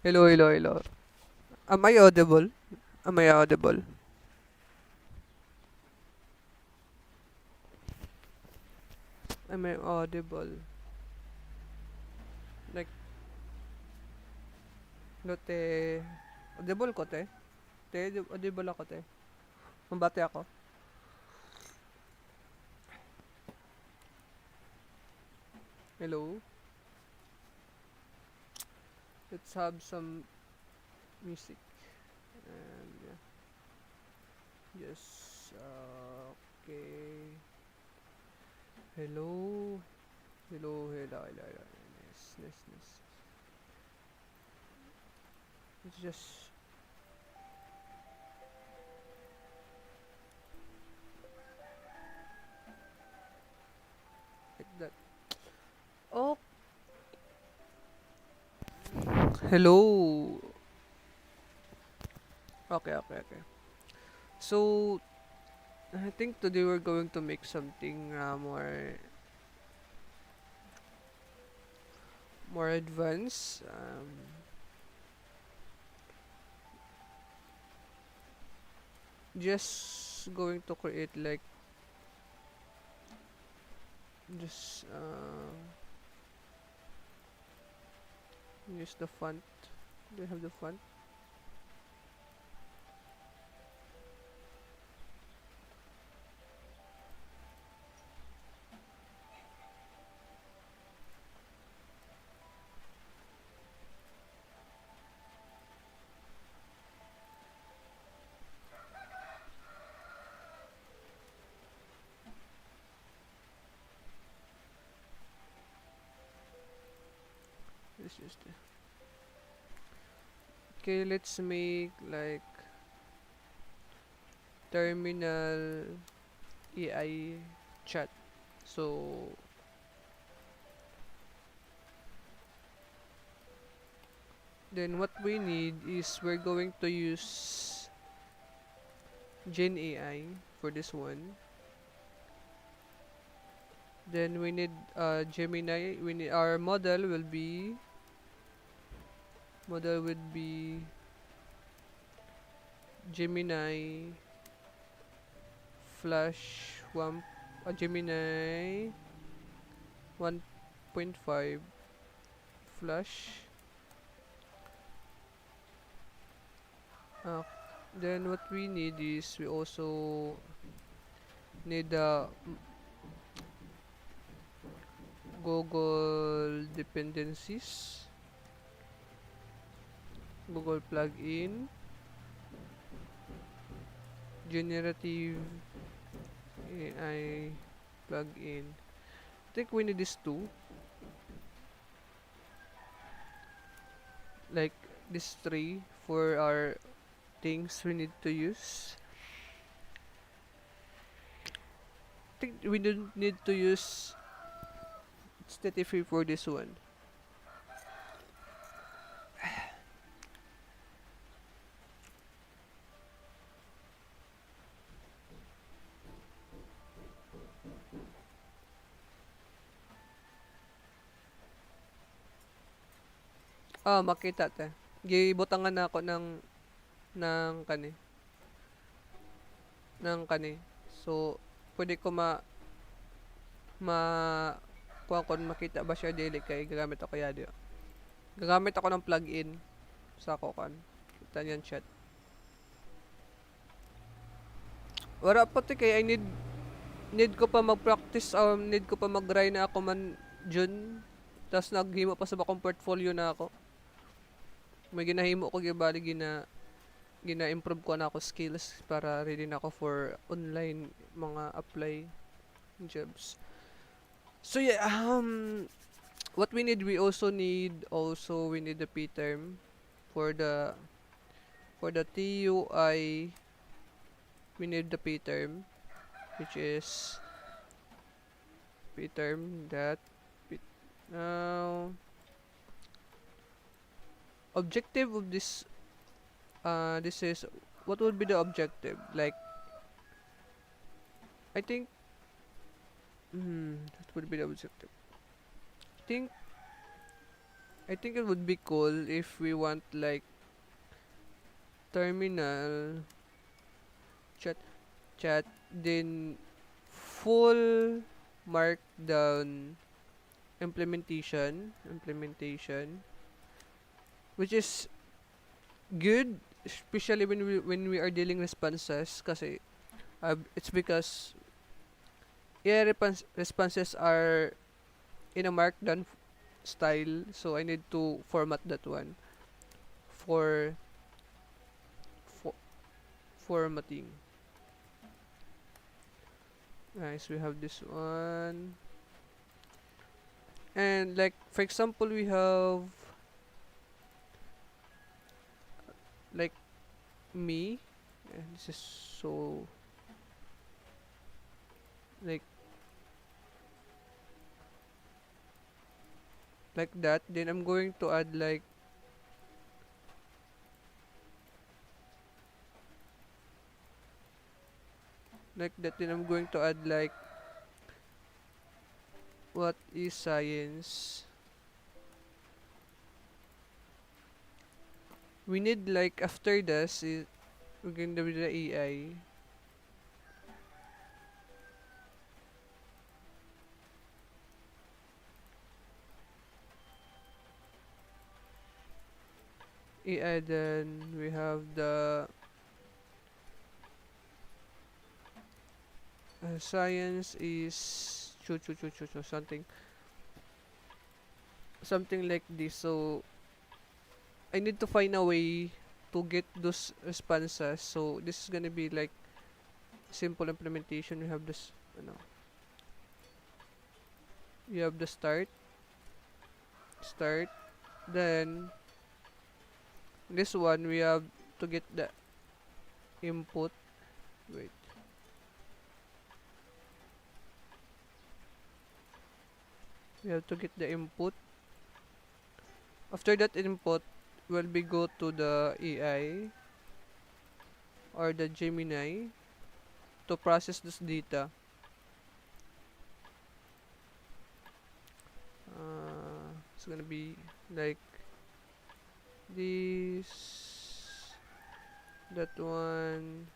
Hello, hello, hello. Am I audible? Am I audible? Am I audible? Like, no te... Audible ko, te? Te, audible ako, te. Mabate ako. Hello? Let's have some music. And, yeah. Yes. Okay. Hello? Hello, hello, hello, hello. Nice, nice, nice. It's just like that. Oh, hello. Okay, okay, okay. So, I think today we're going to make something more advanced. Just going to create like just use the font. Do you have the font? This is the okay. Let's make like terminal AI chat. So then what we need is we're going to use Gen AI for this one. Then we need Gemini. We need our model would be Gemini Flash 1 Gemini 1.5 Flash. Uh, then what we need is we also need Google dependencies, Google plugin, generative AI plugin. I think we need these two, like these three for our things we need to use. I think we don't need to use statify for this one. Ah, makita te. Gibutangan na ako ng kani, So, pwede ko ma kuha ko makita ba siya dili kay gagamit ako yadi. Gagamit ako ng plugin sa ako kan. Kita niyan chat. Wala pa te kay I need ko pa mag-practice need ko pa mag-grind na ako man June. Tas naghimo pa sa bakong portfolio na ako. May ginahimo ko gibali gina-improve ko na ako skills para ready na ako for online mga apply jobs. So yeah, what we need the P term for the TUI. We need the P term, which is P term that P, now objective of this is what would be the objective? Like I think that would be the objective. I think I think it would be cool if we want like terminal chat chat then full markdown implementation, which is good, especially when we are dealing responses kasi it's because AI responses are in a markdown style, so I need to format that one for, for formatting. Nice, we have this one. And like for example, we have like me. And this is so like that. Then I'm going to add like that. Then I'm going to add like what is science. We need like after this we're going to do the AI. AI, then we have the science is something like this. So I need to find a way to get those responses. So this is gonna be like simple implementation. We have this, you have the start. Then this one we have to get the input. Wait, we have to get the input. After that input, will be go to the AI or the Gemini to process this data. It's gonna be like this, that one.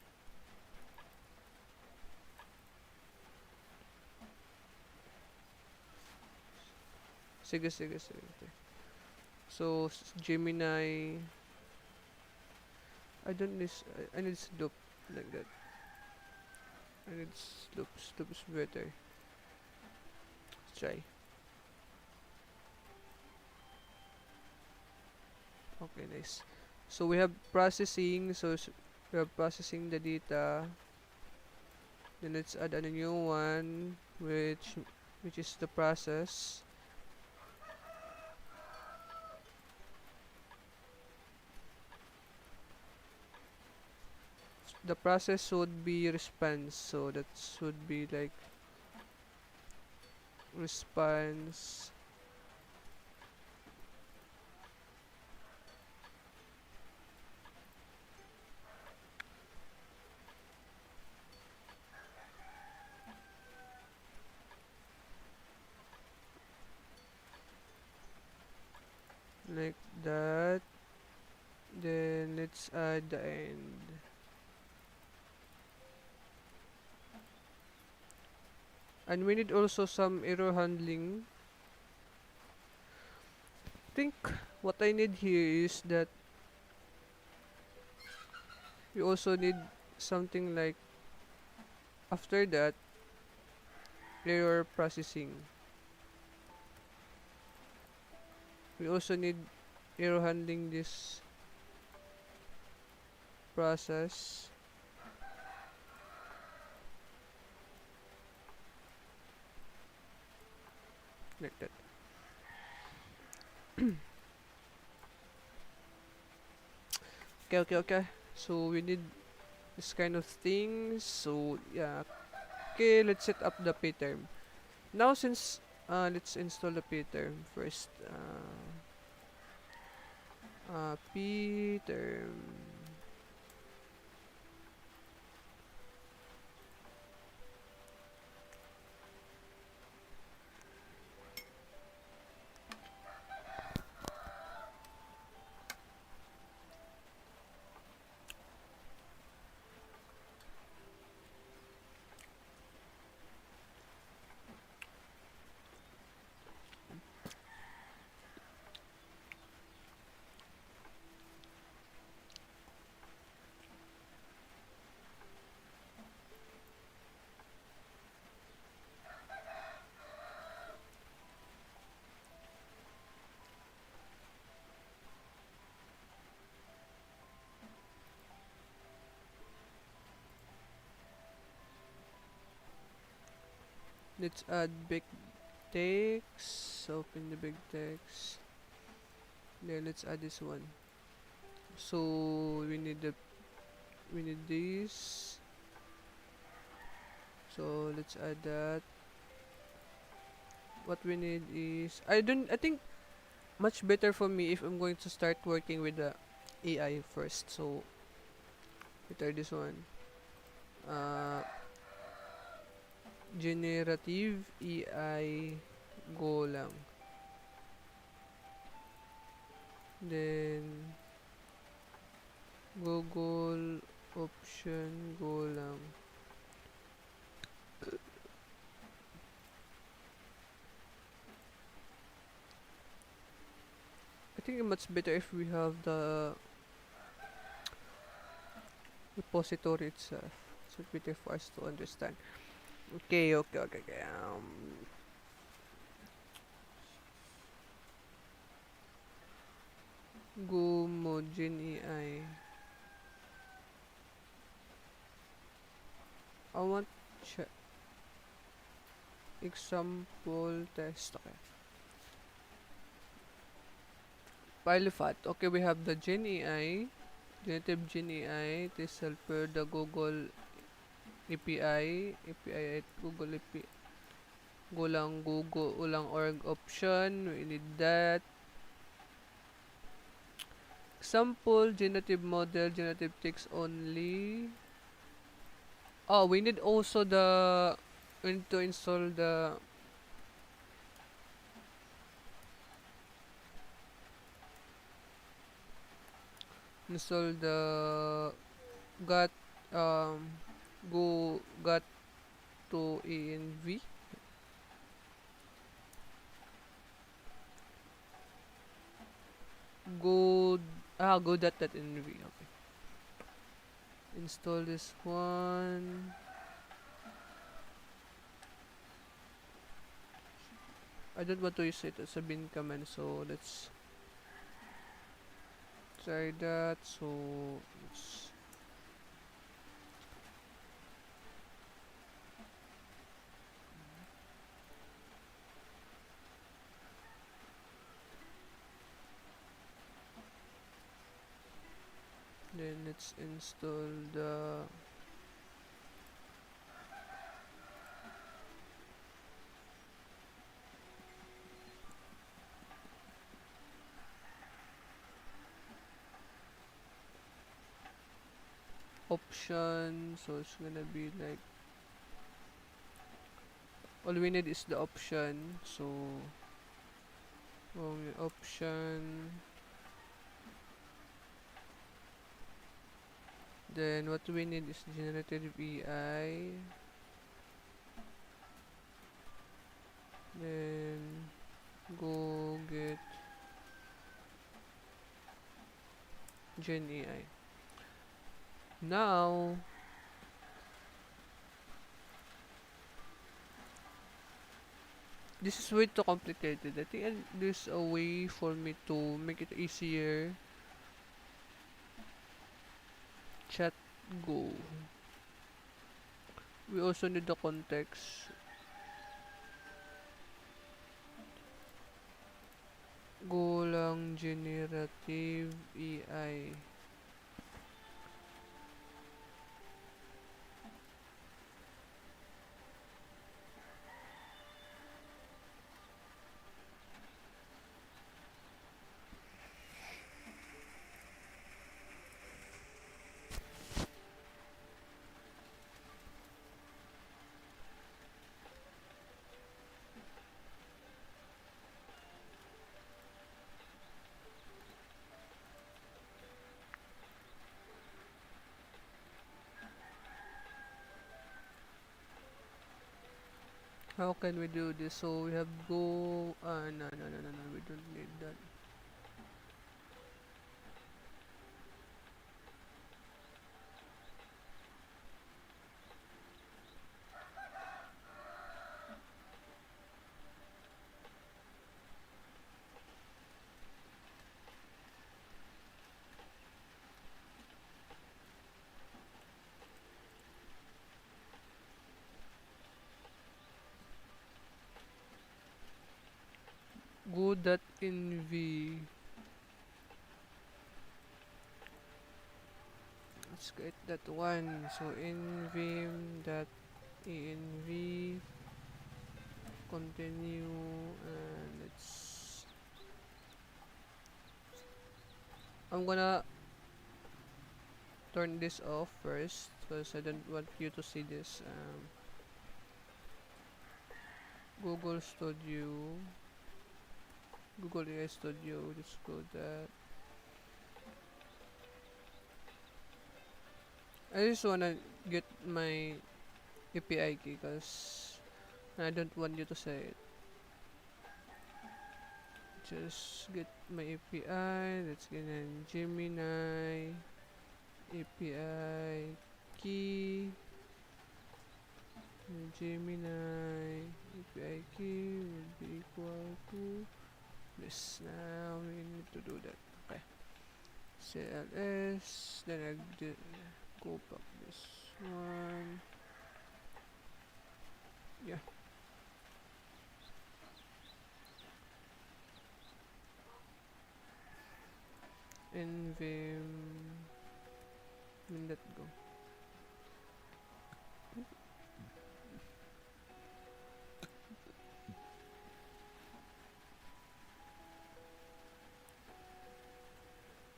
Sige. So Gemini. I don't need. I need slope like that. I need slope. Slope is better. Let's try. Okay, nice. So we have processing. So we have processing the data. Then let's add a new one, which is the process. The process would be response. So that should be like response. Like that. Then let's add the end. And we need also some error handling. I think what I need here is that we also need something like after that error processing. We also need error handling this process like that. Okay. So we need this kind of things. So yeah. Okay, let's set up the pterm. Now since let's install the pterm first. Pterm. Let's add big text. Open the big text. Then let's add this one. So we need this. So let's add that. What we need is I think much better for me if I'm going to start working with the AI first. So we try this one. Uh, Generative AI Golang. Then Google option Golang. I think it's much better if we have the repository itself. So it's better for us to understand. Okay. Go Mojin AI. I want check example test. Okay. Pilot. Okay, we have the Gen AI, generative Gen AI, this helper, the Google API at Google API, Golang org option, we need that. Example, generative model, generative text only. Oh, we need also the, we need to install the got um got to env go go that env. Okay, install this one. I don't want to use it as a bin command, so let's try that. So let's then let's install the option. So it's gonna be like all we need is the option. So only option. Then what we need is generative AI. Then go get Gen AI. Now this is way too complicated. I think there's a way for me to make it easier. Chat go. We also need the context. Golang generative AI. How can we do this? So we have go. No. We don't need that. dot env. Let's get that one. So envim dot env, continue, and let's. I'm gonna turn this off first because I don't want you to see this. Google Studio, Google AI Studio. Let's go that. I just wanna get my API key because I don't want you to say it. Just get my API. Let's get a Gemini API key. Gemini API key will be equal to this. Now we need to do that. Okay. CLS. Then I go back this one. Yeah. Nvim. Let go.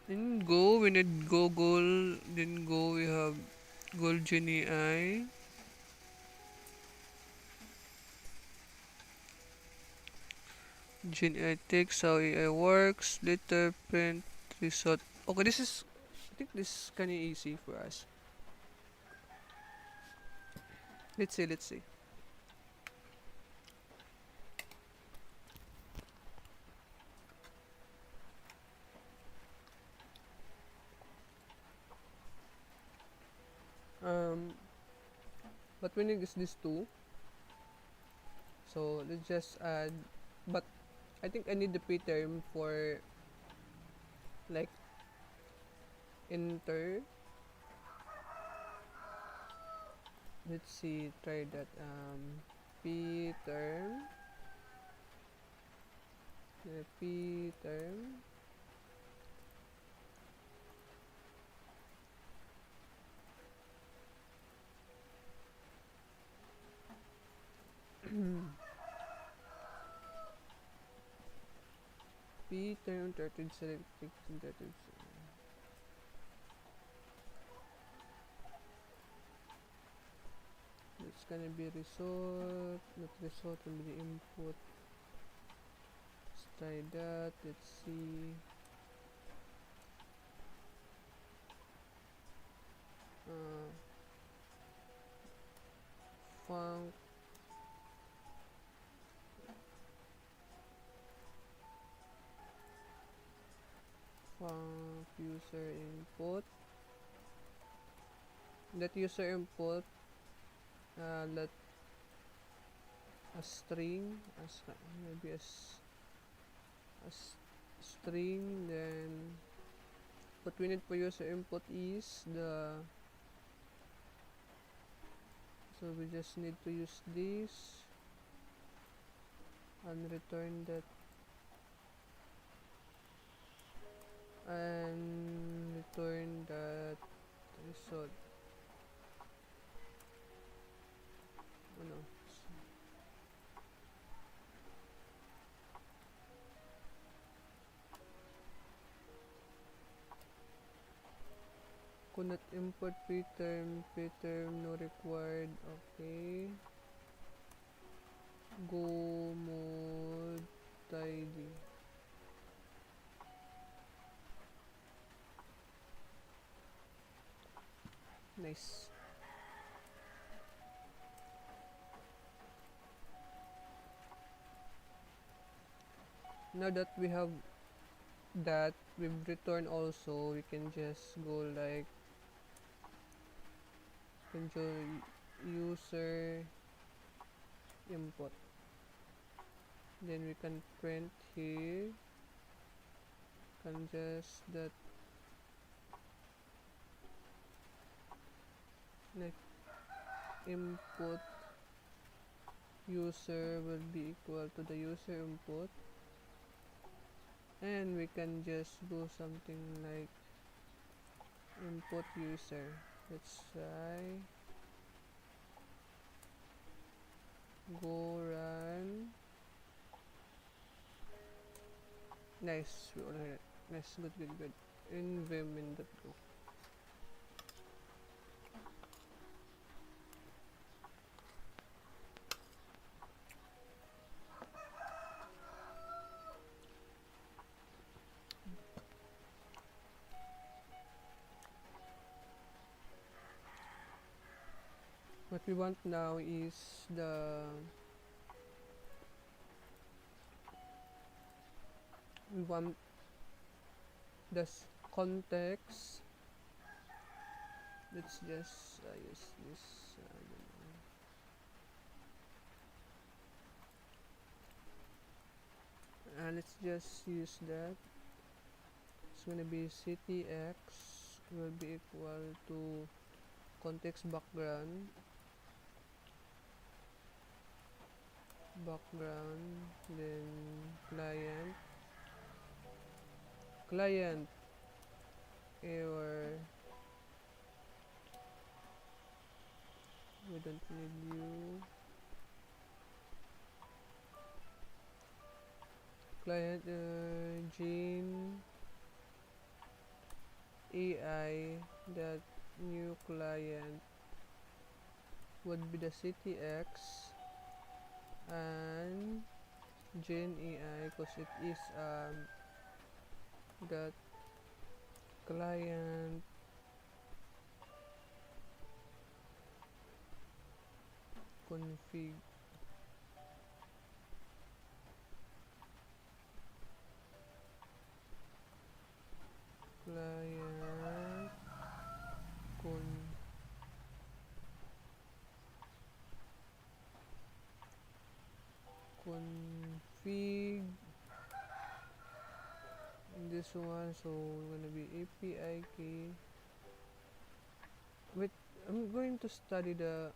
In Go, we need Google. Then Go, we have Google Genie AI. Genie AI takes how AI works. Later print result. Okay, this is. I think this is kind of easy for us. Let's see. Let's see. Um, what we need is these two. So let's just add. But I think I need the p term for like enter. Let's see. Try that. P term. P term. P term turtle select turtle. It's gonna be result, not result, will be the input. Let's try that. Let's see. Func user input. Let user input let a string as maybe a string. Then what we need for user input is the, so we just need to use this and return that, and return that result. Oh no. Could not import preterm no required. Okay. Go mode tidy. Nice. Now that we have that, we've returned also, we can just go like user input. Then we can print here. Can just that like input user will be equal to the user input. And we can just do something like input user. Let's try Golang. Nice, we already nice, good. In vim.go. What we want now is we want the context. Let's just use this. Let's just use that. It's gonna be ctx will be equal to context background, then client error. We don't need you. Client Gene AI that new client would be the ctx and Gene AI because it is that client config. Client config this one, so we're gonna be API key. Wait, I'm going to study the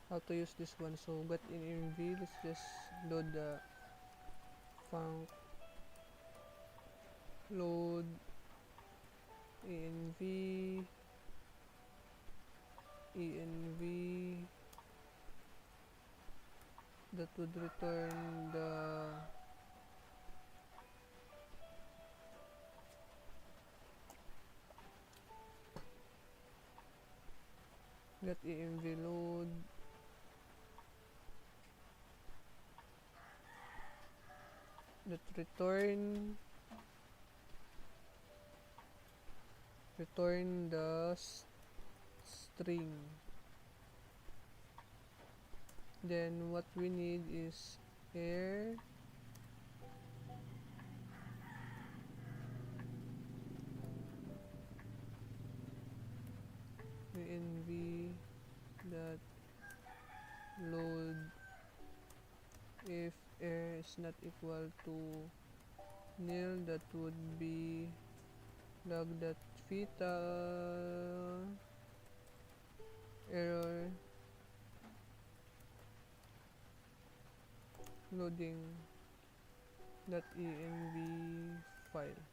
how to use this one. So get in env, let's just load the func load env that would return the get env load that return the string. Then what we need is air env that load if air is not equal to nil, that would be log.theta error loading .env file.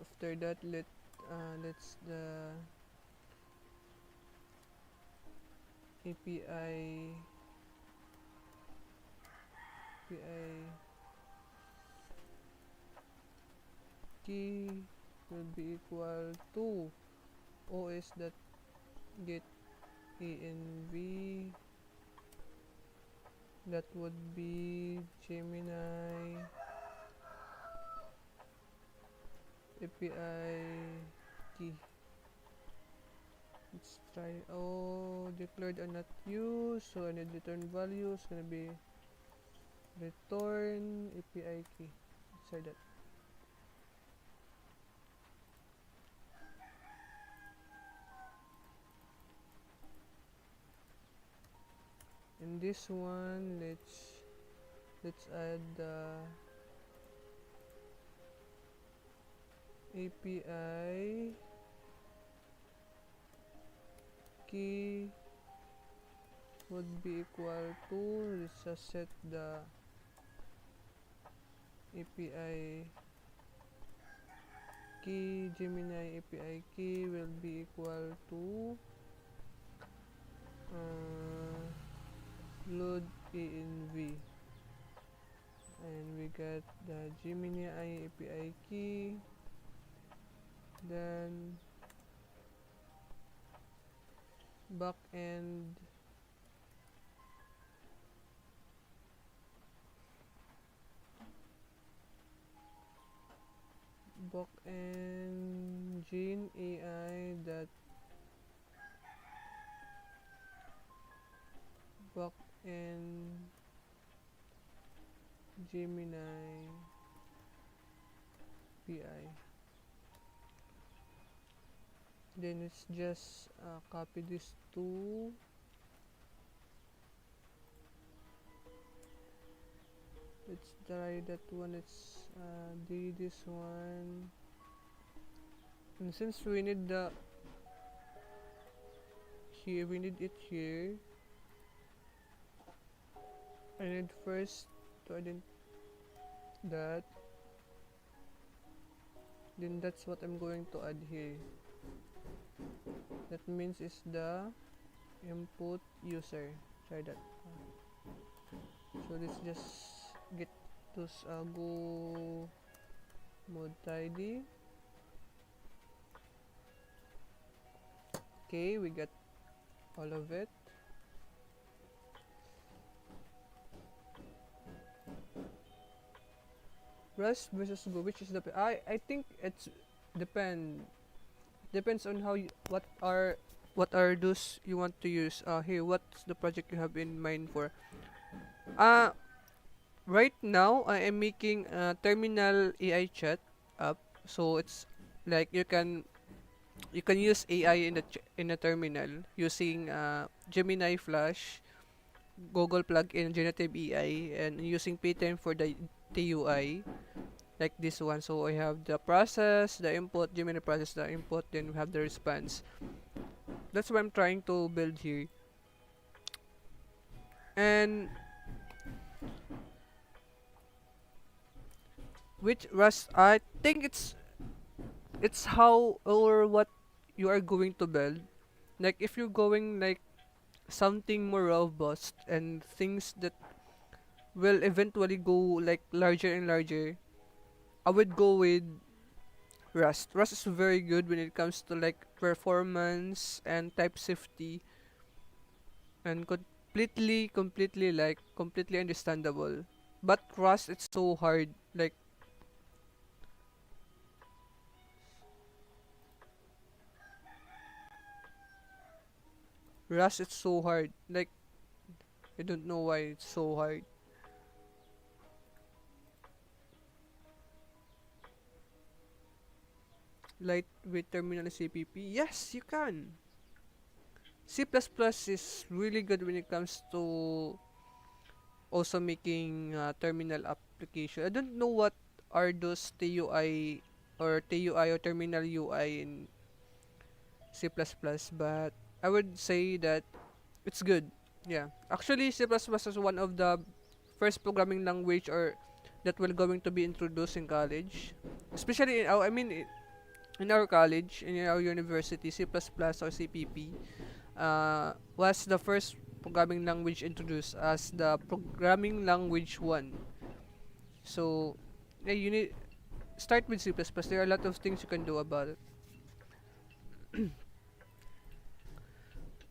After that, let's the API key will be equal to os.get env, that would be Gemini API key. Let's try. Oh, declared are not used, so I need return value. It's gonna be return API key. Let's try that. In this one, let's add the API key would be equal to, let's just set the API key, Gemini API key will be equal to load env, and we get the Gemini API key, then backend Gene AI dot backend Gemini PI. Then it's just copy this to let's try that one. Let's do this one, and since we need the here, we need it here. I need first to identify that, then that's what I'm going to add here. That means is the input user. Try that. So let's just get those go mode tidy. Okay, we got all of it. Rust versus Go, which is the I think it's depends on how you, what are those you want to use. Here, what's the project you have in mind for? Uh right now I am making a terminal AI chat app. So it's like you can use AI in in a terminal using Gemini Flash, Google plugin, generative AI, and using Python for the TUI, like this one. So I have the process, the input, Gemini process the input, then we have the response. That's what I'm trying to build here. And which Rust, I think it's how or what you are going to build. Like if you're going like something more robust and things that will eventually go like larger and larger, I would go with Rust. Rust is very good when it comes to like performance and type safety, and completely understandable. But Rust, it's so hard. Like Rust, it's so hard. Like I don't know why it's so hard. Lightweight terminal CPP. Yes, you can. C++ is really good when it comes to also making terminal application. I don't know what are those TUI or terminal UI in C++, but I would say that it's good. Yeah. Actually, C++ is one of the first programming language or that will going to be introduced in college. Especially in our, I mean in our college, in our university, C++ or CPP was the first programming language introduced as the programming language one. So, yeah, you need start with C++. There are a lot of things you can do about it.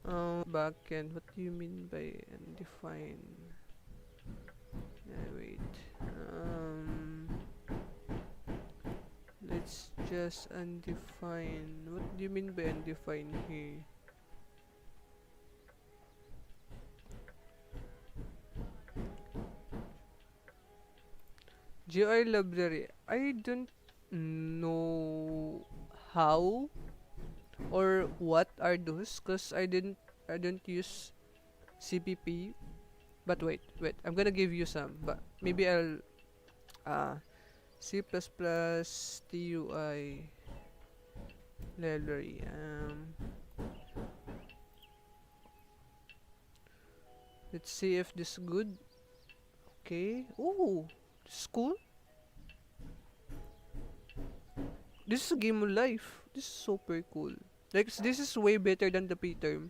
Backend. What do you mean by undefined? Wait. Let's just undefined. What do you mean by undefined here? GUI library. I don't know how or what are those because I don't use CPP. But wait, I'm gonna give you some, but maybe I'll C++ TUI library. Let's see if this is good. Okay. Oh, this is cool. This is a game of life. This is super cool. Like, this is way better than the preterm.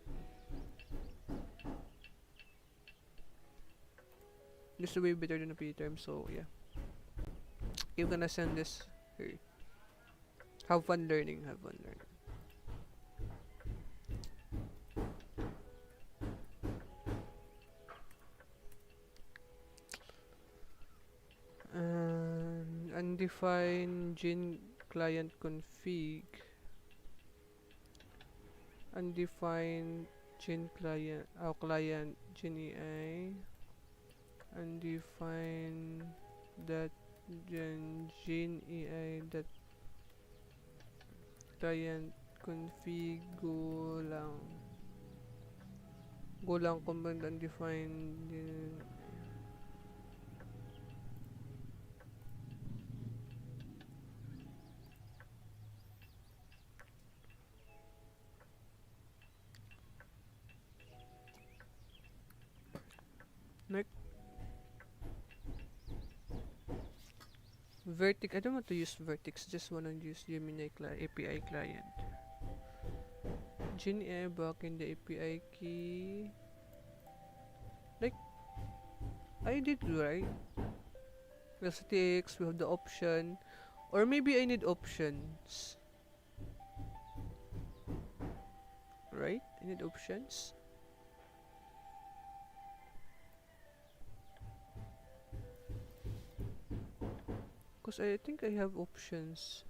This is way better than the preterm, so yeah. You're gonna send this here. Have fun learning, have fun learning. Undefined gin client config. Undefined gin client, client GenAI. Undefined that gene AI that client config Golang. Golang command undefined. Like Vertex. I don't want to use Vertex. Just want to use Gemini API client. GenAI back in the API key. Like I did right. Vertex. We have the option, or maybe I need options. Right? I need options. Because I think I have options.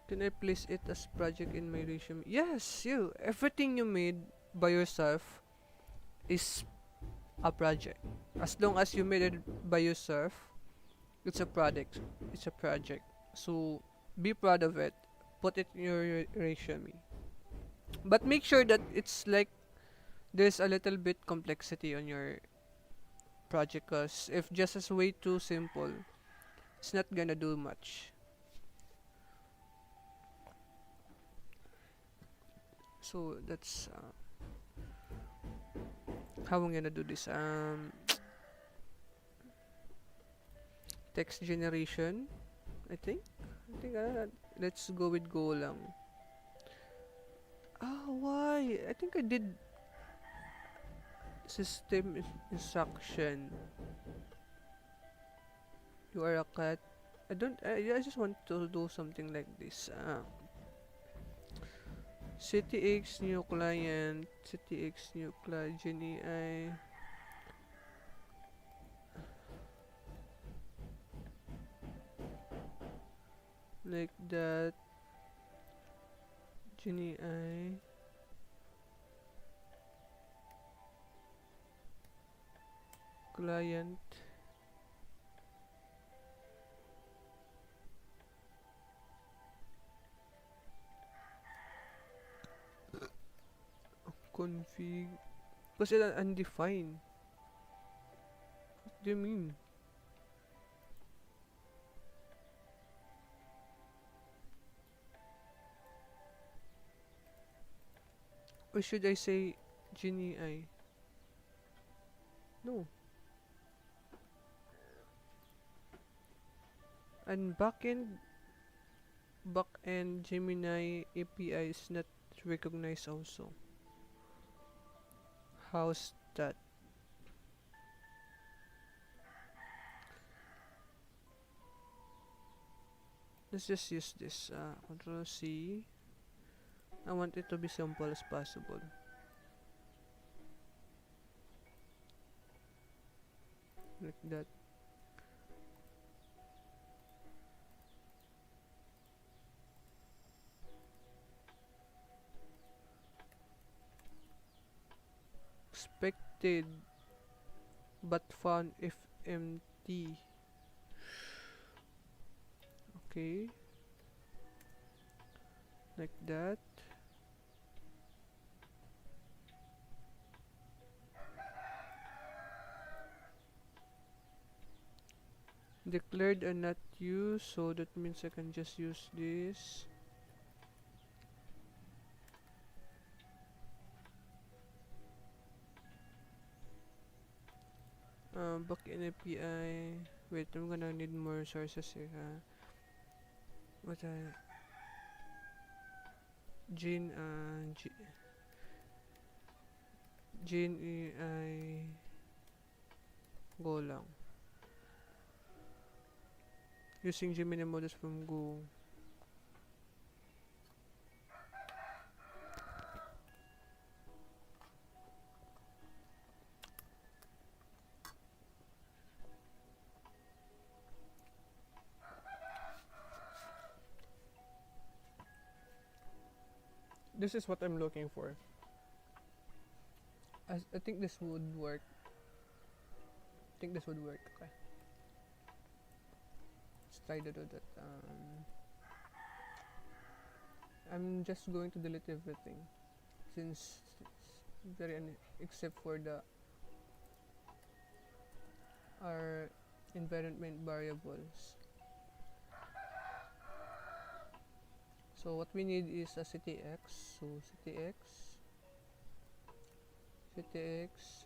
Can I place it as project in my resume? Yes, you. Everything you made by yourself is a project. As long as you made it by yourself, it's a product. It's a project. So be proud of it. Put it in your resume. But make sure that it's like there's a little bit complexity on your project, cause if just as way too simple, it's not gonna do much. So that's how I'm gonna do this. Text generation. I think. Let's go with Golang. Why? I think I did system instruction. You are a cat. I don't. I just want to do something like this. CTX new client. CTX new client. GenAI. Like that. GenAI. Client. Config. Because it's undefined. What do you mean? Or should I say GenAI? No. And backend Gemini API is not recognized also. How's that? Let's just use this. Control C. I want it to be simple as possible. Like that. Expected but found if empty. Okay. Like that. Declared and not used, so that means I can just use this. Back in API. Wait, I'm gonna need more sources here. What I Gene Gene AI Golang. Using Gemini models from Go. This is what I'm looking for. I think this would work. Okay. Let's try to do that. I'm just going to delete everything since it's very except for the our environment variables. So what we need is a ctx. So ctx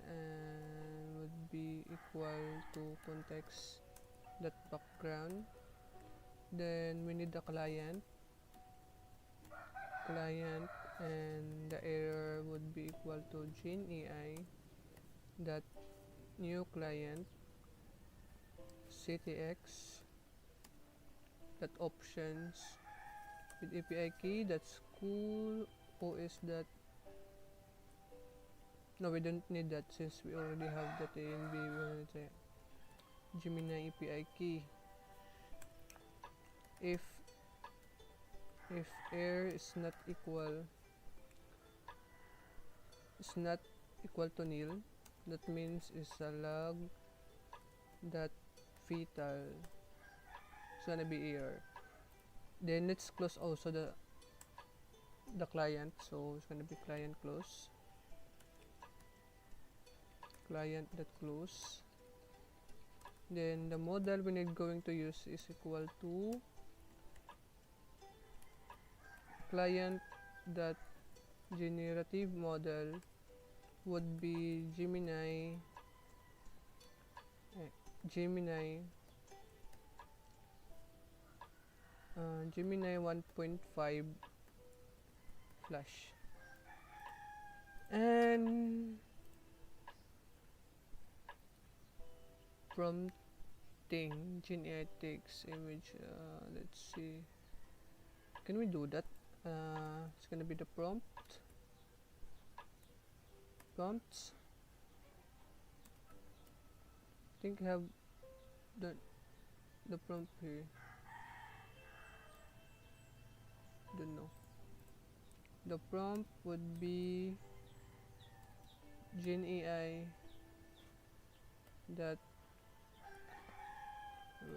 and would be equal to context dot background. Then we need the client and the error would be equal to GenAI dot new client ctx dot options with API key that's cool OS dot. No, we don't need that since we already have that in B. We want to Gemini API key. If error is not equal to nil, that means it's a log that fetal. It's gonna be error. Then let's close also the client. So it's gonna be client close. Client that close. Then the model we need going to use is equal to client that generative model would be Gemini 1.5 flash and prompting GenAI takes image. Let's see, can we do that? It's gonna be the prompts. I think I have the prompt here. Don't know. The prompt would be GenAI that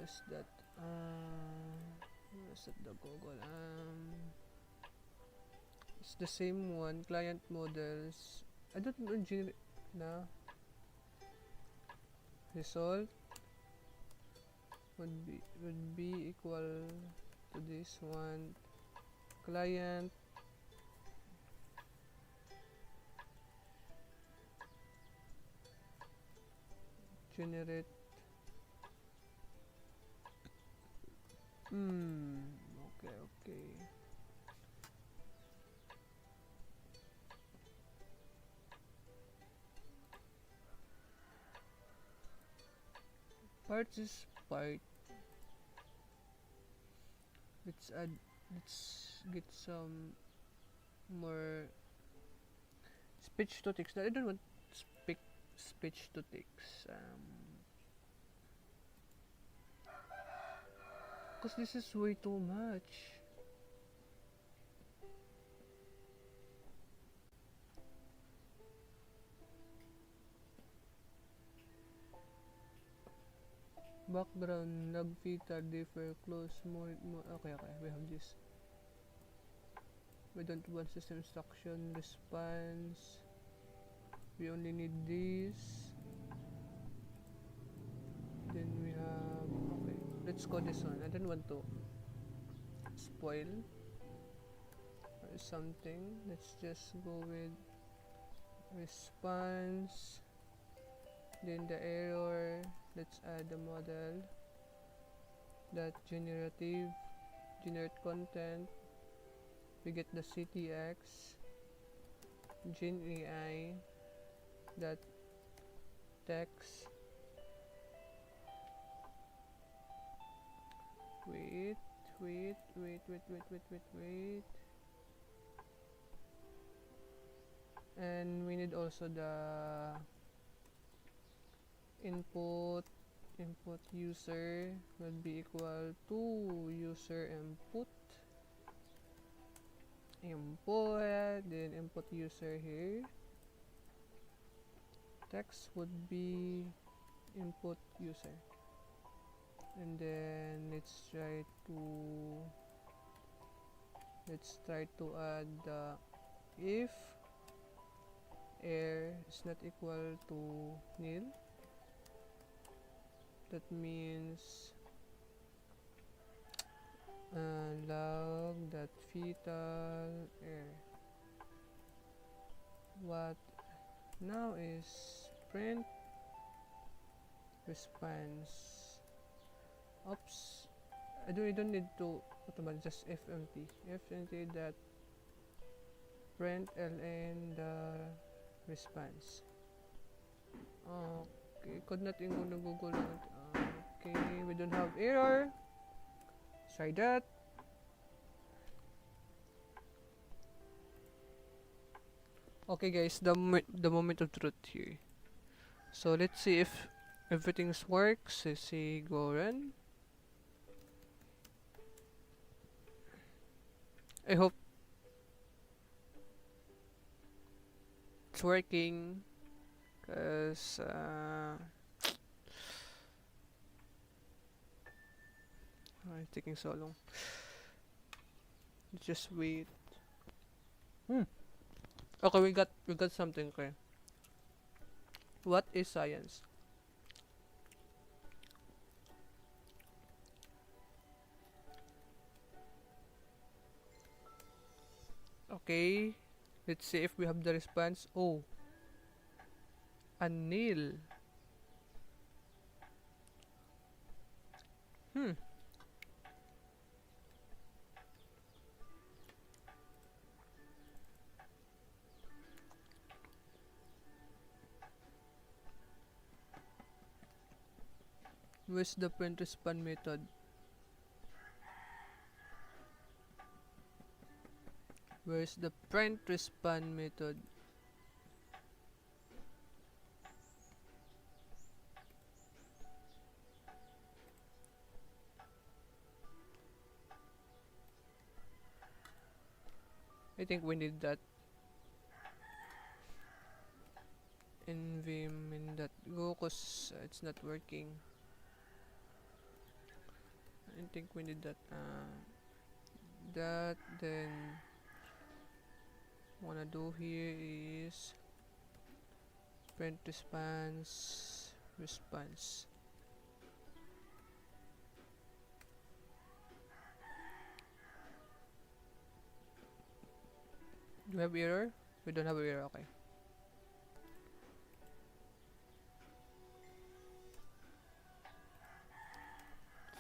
was that the Google it's the same one. Client models, I don't know. Result would be equal to this one. Client generate okay. Parts is part. Let's get some more speech to text. I don't want speech to text. Cause this is way too much. Background log filter differ close more. Okay, we have this. We don't want system instruction response. We only need this. Then we have okay. let's go this one. I don't want to spoil or something. Let's just go with response, then the error. Let's add the model that generate content. We get the ctx gen AI that text. Wait, wait. And we need also the input user will be equal to user input, then input user here. Text would be input user, and then let's try to add the if air is not equal to nil, that means log that fetal air. What now is print response. Oops, I don't need to automate, just fmt that print ln the response. Okay, could not Google. Okay, we don't have error. Try that. Okay guys, the moment of truth here. So let's see if everything works. Let's see, go run. I hope it's working, cause it's taking so long. Just wait. Okay, we got something. Okay, what is science? Okay, let's see if we have the response. Oh, a nil. Where's the print response method? Where's the print response method? I think we need that in vim in that go, cause it's not working. I think we need that. That then wanna do here is print response. Do we have error? We don't have error. Okay.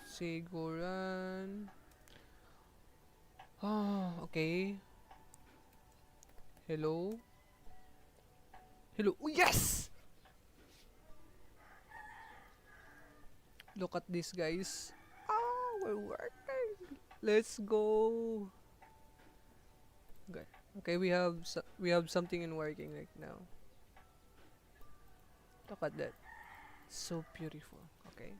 Say go run. Oh, okay. Hello. Oh, yes! Look at this, guys. Oh, we're working. Let's go. Okay. Okay, we have something in working right now. Look at that. So beautiful. Okay.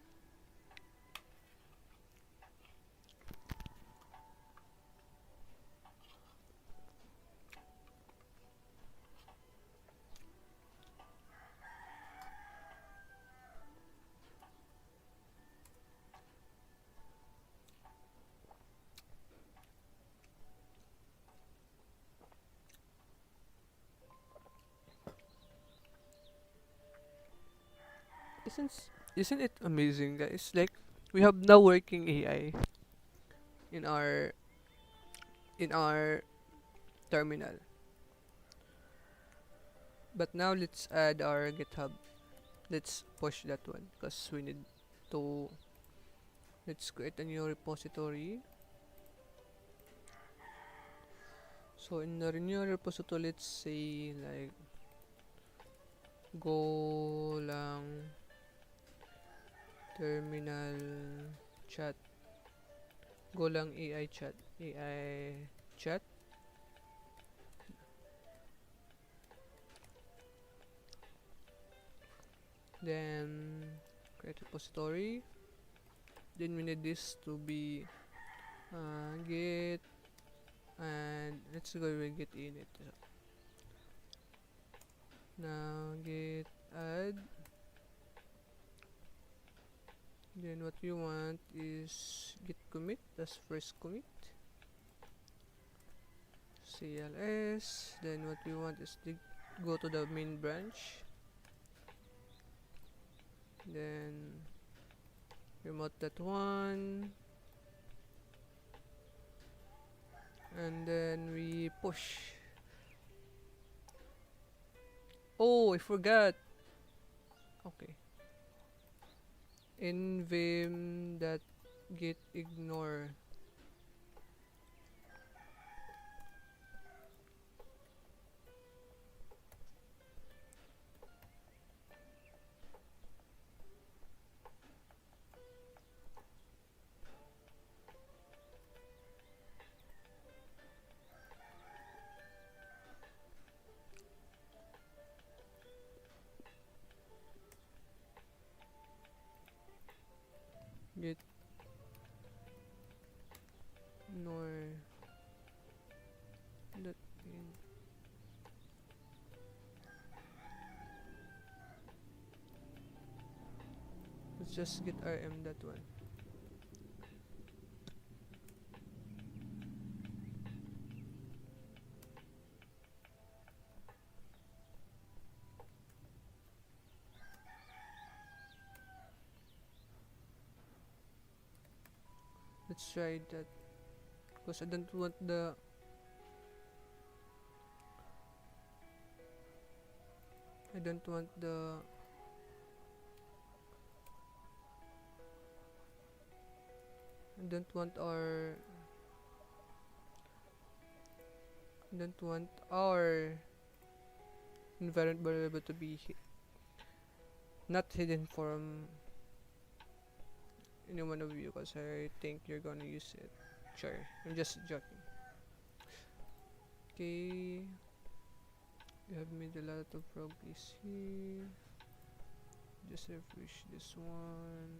Isn't isn't it amazing, guys? Like, we have now working AI in our terminal. But now let's add our GitHub. Let's push that one because we need to. Let's create a new repository. So in the new repository, let's say like Golang terminal chat, Golang AI chat. Then create repository. Then we need this to be git, and let's go with git init. Now git add. Then what you want is git commit as first commit. CLS. Then what we want is to go to the main branch. Then remote that one. And then we push. Oh, I forgot. Okay. In vim that git ignore. Git ignore that in. Let's just git rm that one. Let's try that because I don't want the I don't want the I don't want our I don't want our environment variable to be not hidden from any one of you because I think you're gonna use it. Sure, I'm just joking. Okay, we have made a lot of progress here. Just refresh this one.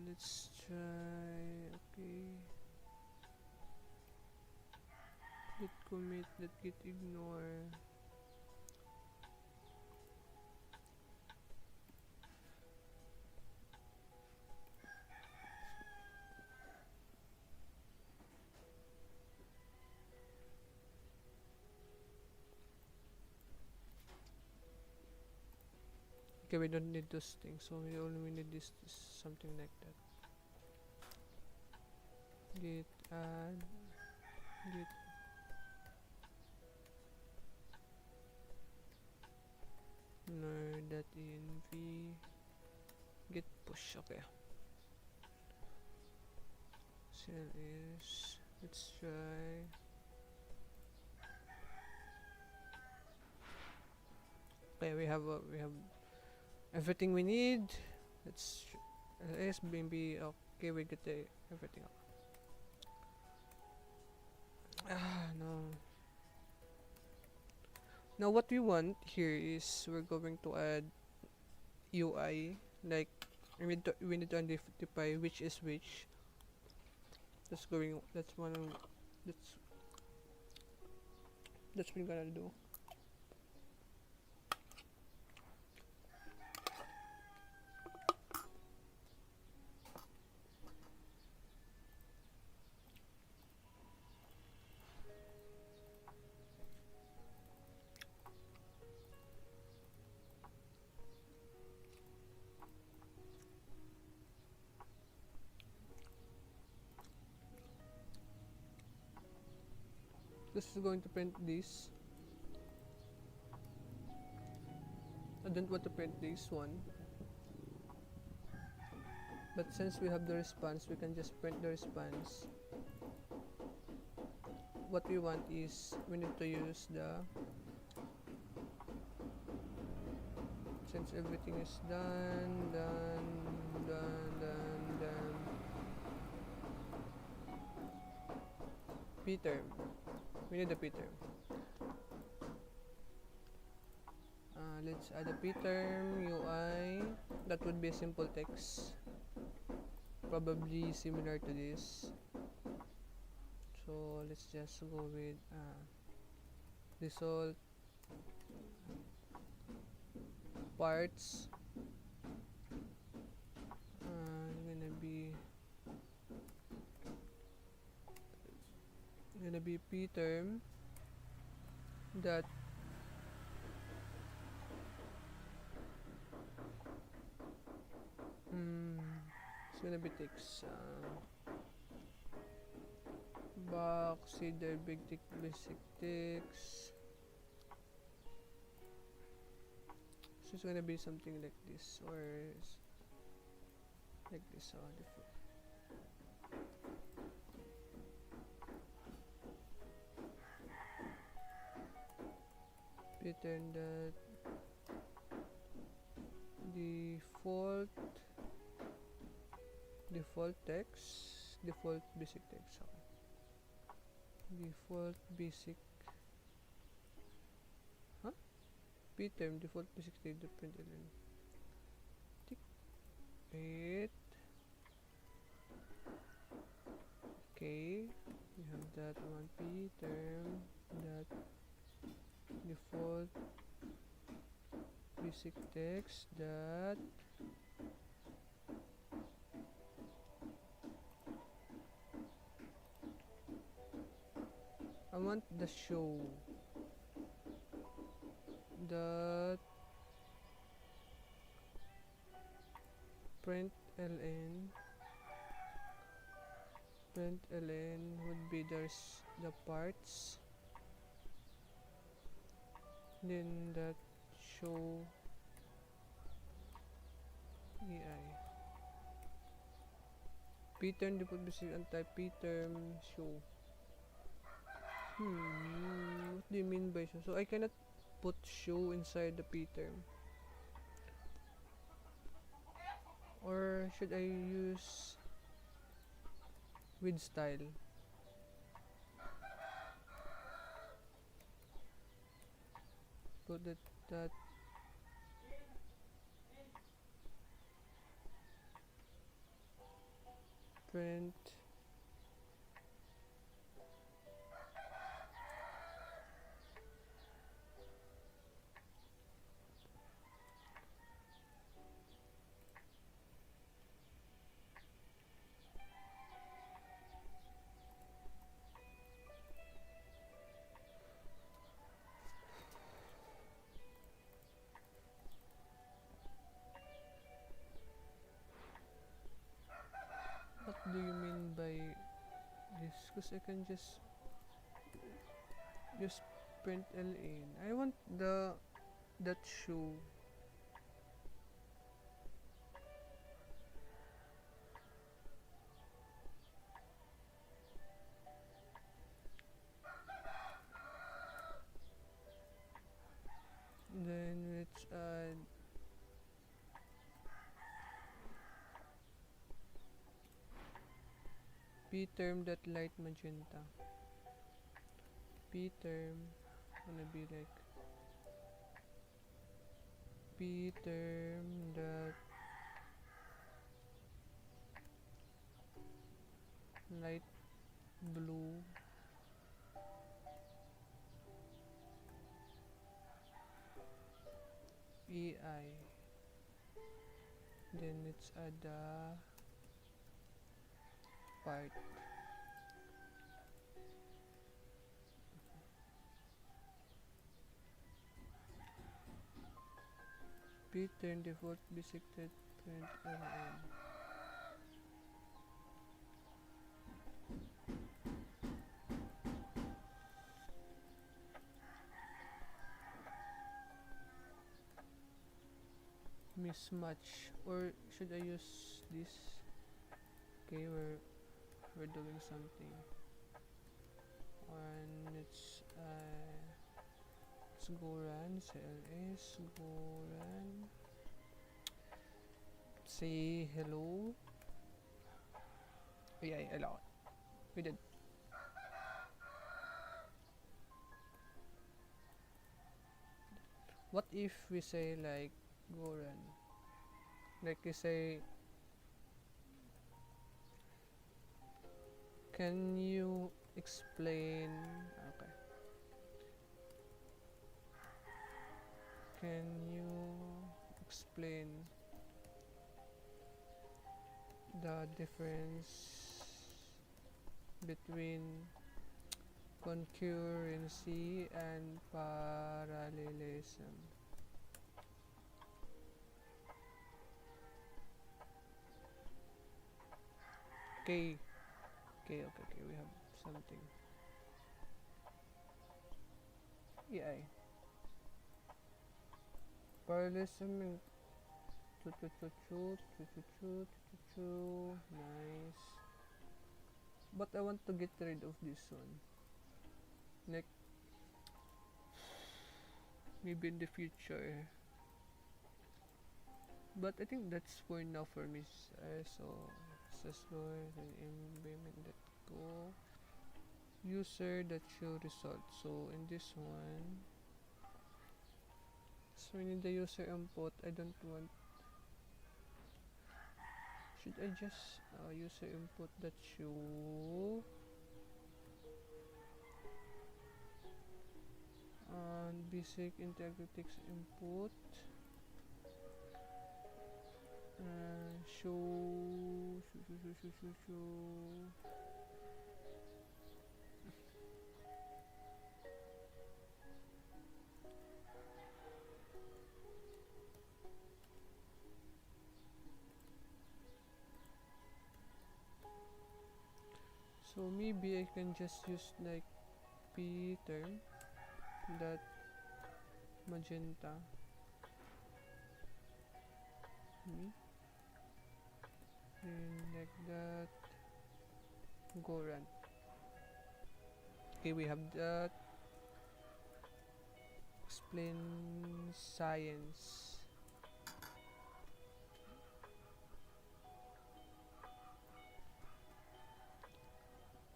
Let's try. Okay. Git commit, let git ignore. Okay, we don't need those things, so we only need this something like that. Git add, git nerd.env, git push. Okay. Cell is, let's try. Okay, we have everything we need. Let's maybe okay. We get everything up. No. Now what we want here is we're going to add UI, like we need to identify which is which. That's one that's what we're gonna do. This is going to print this. I don't want to print this one. But since we have the response, we can just print the response. What we want is, we need to use the, since everything is done, p-term. We need a p-term. Let's add a p-term UI. That would be a simple text. Probably similar to this. So let's just go with result parts. Gonna be p-term that it's gonna be text. Box, header, basic text. So it's gonna be something like this, or like this. Pattern that default text, default basic text. Okay. Default basic, p-term default basic text print tick 8. Okay, we have that one. P-term that default basic text that I want the show that println would be the parts, then that show AI. P-term default basic and type p-term show. What do you mean by show? So I cannot put show inside the p-term, or should I use with style? Put that print what do you mean by this? Because I can just print ln. I want that show. Then let's add p-term that light magenta. P-term gonna be like p-term that light blue EI. Then let's add the part. P-term default basic text print ln. mismatch, or should I use this? Okay, we're doing something, and let's go run cls go run, say hello. Yeah, hello. We did. What if we say like go run? Like we say, can you explain? Okay. Can you explain the difference between concurrency and parallelism? Okay. Okay, we have something. Yeah. Parallelism and nice. But I want to get rid of this one. Like, maybe in the future. But I think that's for now for me. So, Sasloy and implement.go. User that show results. So, in this one, so we need the user input. I don't want. Should I just user input that show? And basic integrity input. Show. So maybe I can just use like p term that magenta and like that go run. Okay, we have that. Explain science.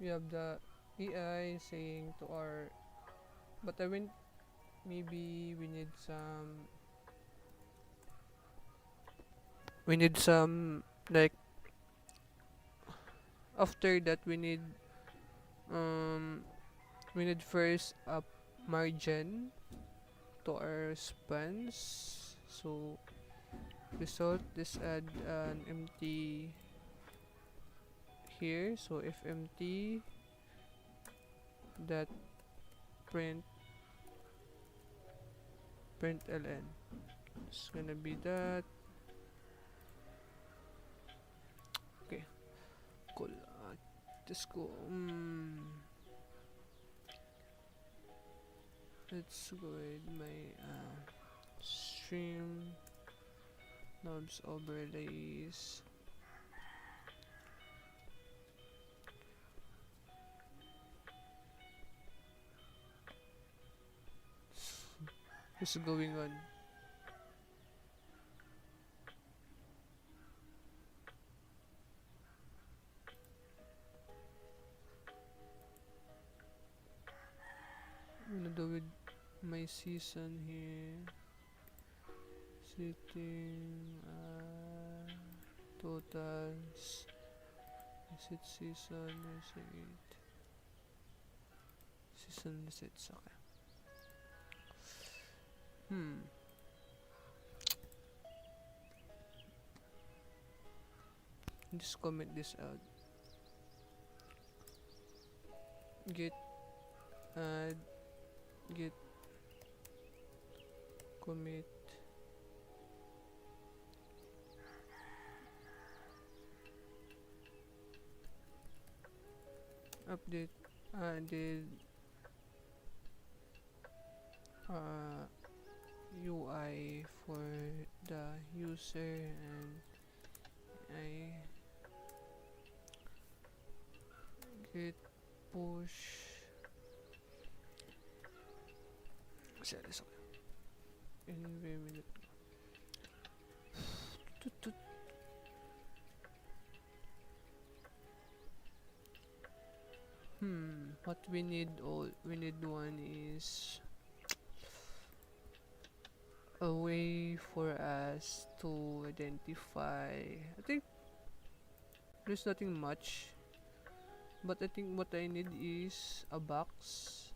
We have the AI saying to our, but I mean maybe we need some like after that um we need first a margin to our response. So result, this add an empty here. So if empty, that print ln. It's gonna be that. Okay, cool. Let's go. Let's go with my stream knobs overlays. What's going on? I'm gonna do with my season here. Setting totals. Is it season? Is it season resets? Okay. Just comment this out. Git add git commit update added UI for the user, and I git push. Sorry. Environment. What we need? We need one is a way for us to identify. I think there's nothing much, but I think what I need is a box.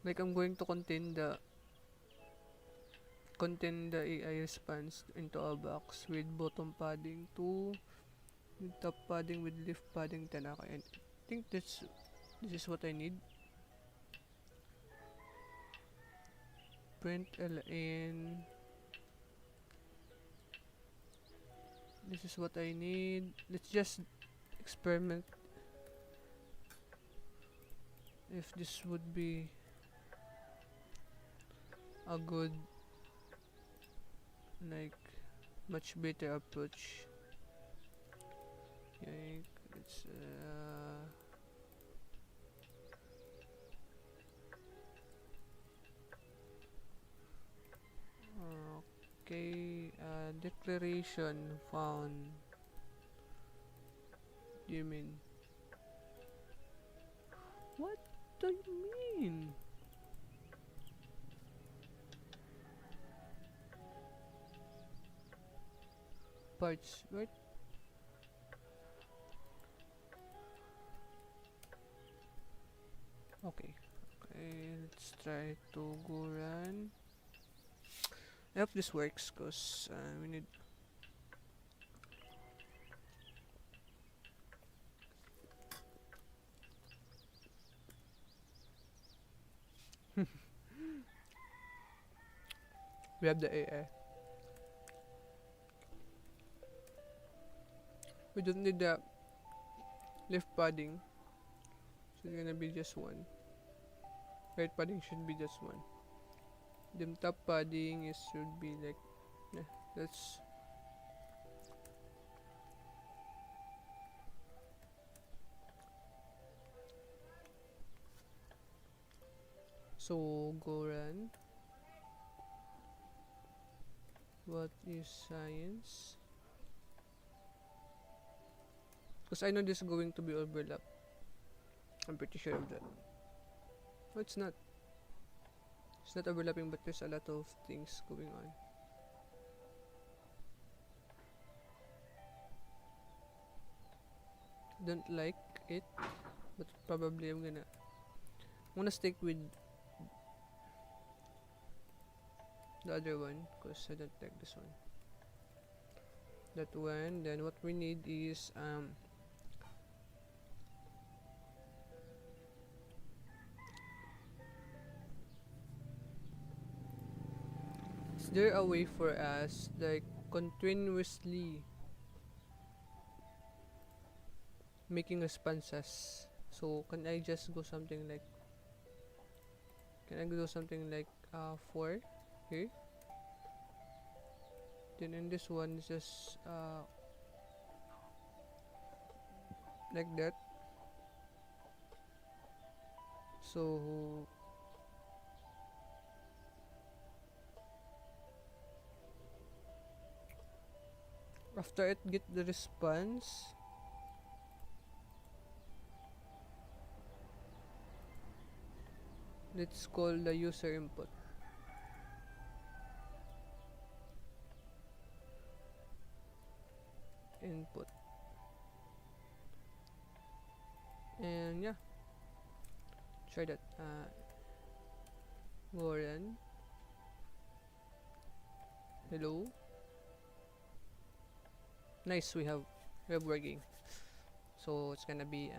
Like I'm going to contain the AI response into a box with bottom padding 2, with top padding, with left padding 10. Okay, and I think this is what I need. Print ln. This is what I need. Let's just experiment if this would be a good, like, much better approach. Yeah, it's okay. Declaration found. You mean? What do you mean? Parts, right? Okay. Okay, let's try to go run. I hope this works, cause we need. We have the AI. We don't need the left padding. So it's gonna be just one. Right padding should be just one. The top padding is should be like, yeah, that's so go run. What is science? Because I know this is going to be overlap. I'm pretty sure of that. No, it's not. It's not overlapping, but there's a lot of things going on. Don't like it, but probably I'm gonna stick with the other one because I don't like this one. That one. Then what we need is is there a way for us like continuously making responses? So can I just go something like, can I do something like 4 here? Then in this one just like that. So after it get the response, let's call the user input. And yeah, try that. Goran, hello. Nice, we have working. So it's gonna be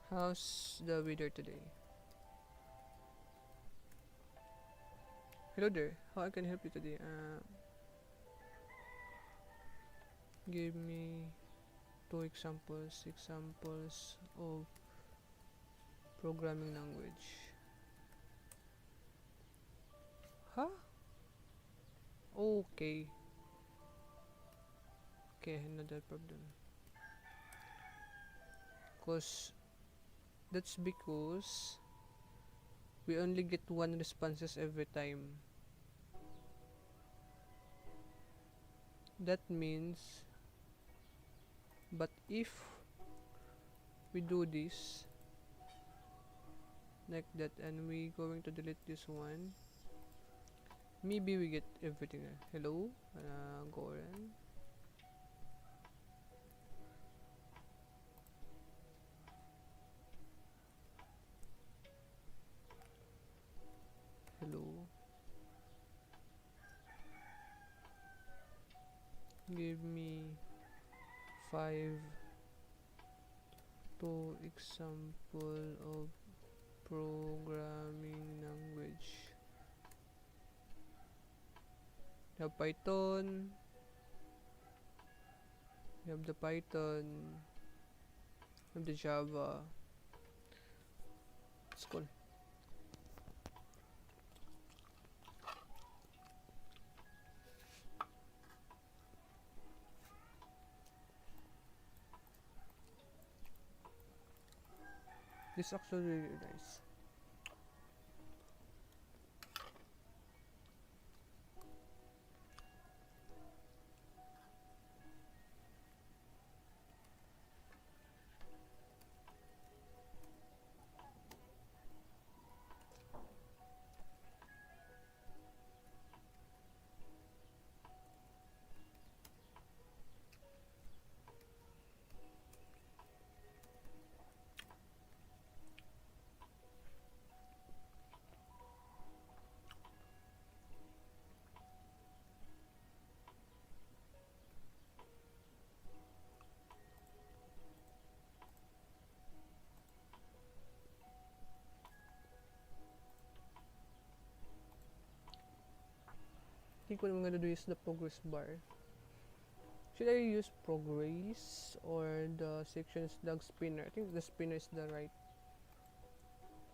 how's the weather today? Hello there, how I can help you today? Give me 2 examples of Programming language. Huh? Okay. Okay, another problem. Cause that's because we only get one responses every time. That means, but if we do this like that and we going to delete this one, maybe we get everything. Hello, Golang. Hello. Give me 5 example of programming language. You have Python. You have the Python. You have the Java. It's cool. This is actually really nice. I think what I'm gonna do is the progress bar. Should I use progress or the sections log spinner? I think the spinner is the right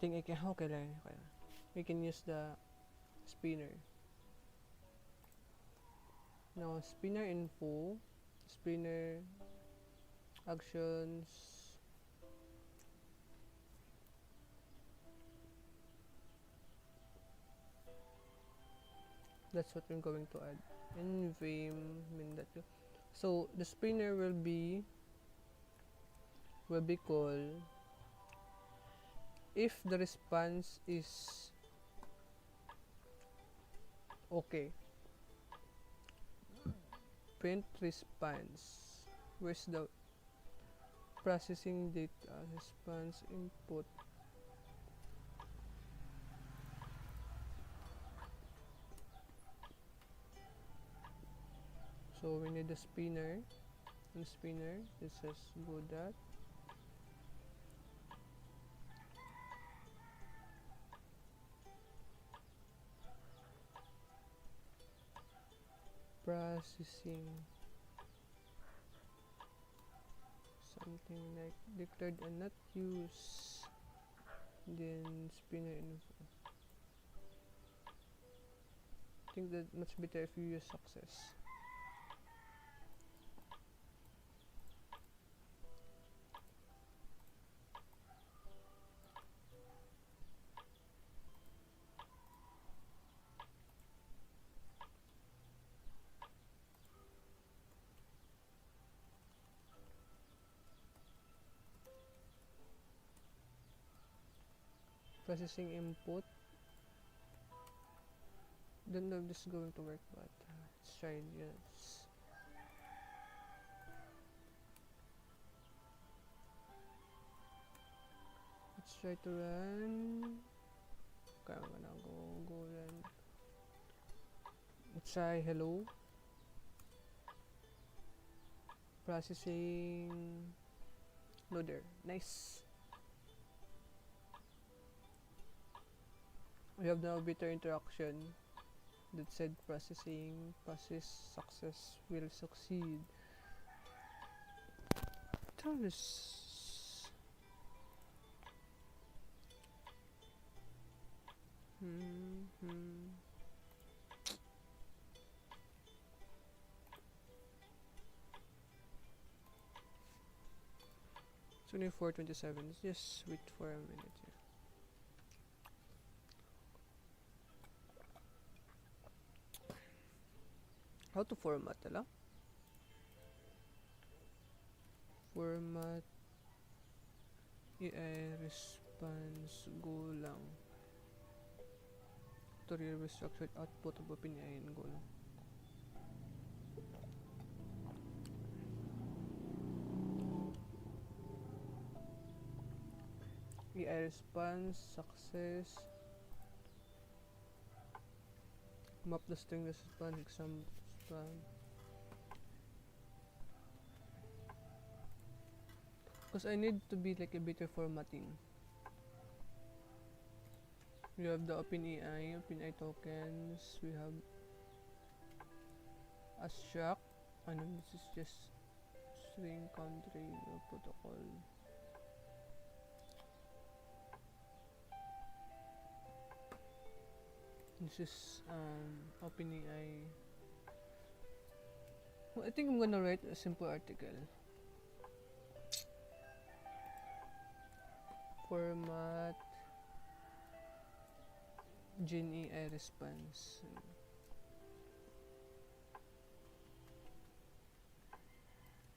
thing. I can, okay lang. We can use the spinner. Now, spinner info, spinner actions. That's what I'm going to add. In Vim, so the spinner will be called if the response is okay. Print response. Where's the processing data response input? So we need the spinner. And spinner, it says go that. Processing. Something like declared and not use. Then spinner info. I think that much better if you use success. Processing input. Don't know if this is going to work, but let's try it. Yes. Let's try to run. Okay, I'm gonna go run. Let's try hello. Processing. Loader. Nice. We have now better interaction that said processing process success will succeed. Thomas. Hmm. 24:27. Just wait for a minute here. How to format lang? Format AI response Golang. Tutorial with structured output of OpenAI in Golang. AI response success. Map the string response exam span. Because I need to be like a better formatting. We have the OpenAI tokens. We have abstract. And this is just string country protocol. This is OpenAI. Well, I think I'm gonna write a simple article. Format Gen AI response.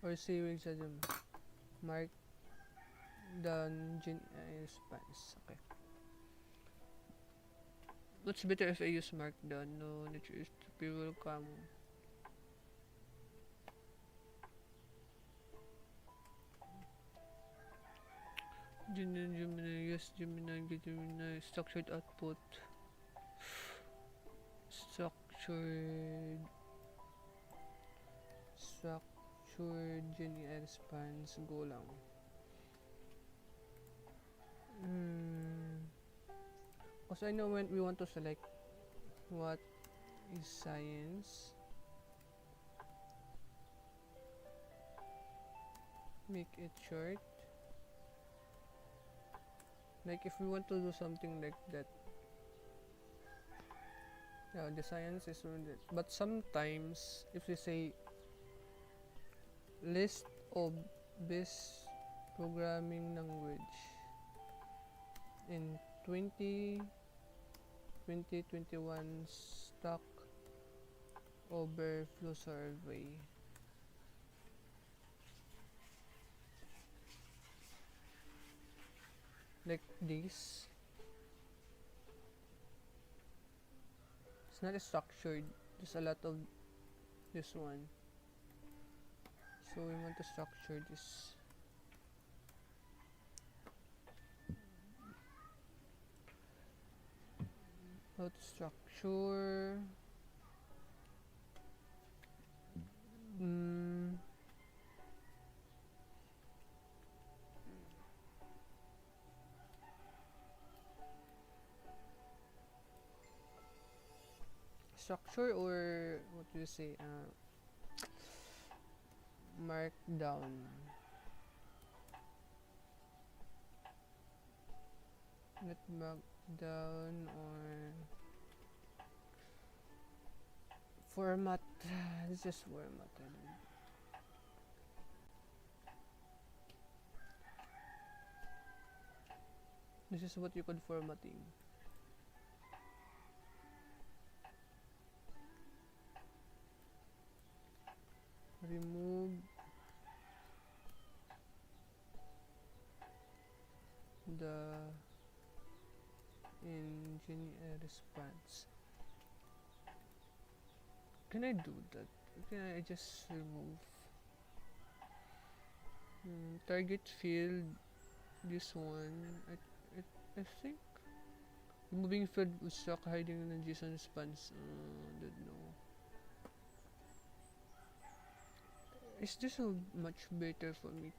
Or saving sa mark down Gen AI response. Okay. What's better if I use markdown? No, nature is people come. Gemini, yes, Gemini, get Gemini, structured output. Structured Gen AI response, Golang. Because I know when we want to select what is science, make it short. Like if we want to do something like that, yeah, the science is on it. But sometimes if we say list of best programming language in 2021 Stack Overflow survey, like this, it's not structured. There's a lot of this one, so we want to structure this. How to structure structure, or what do you say, markdown. Not markdown or format. This is formatted. This is what you call formatting. Remove the engineer response. Can I do that? Can I just remove target field? This one, I think removing field with stock hiding the JSON response. Don't know. Is this a much better for me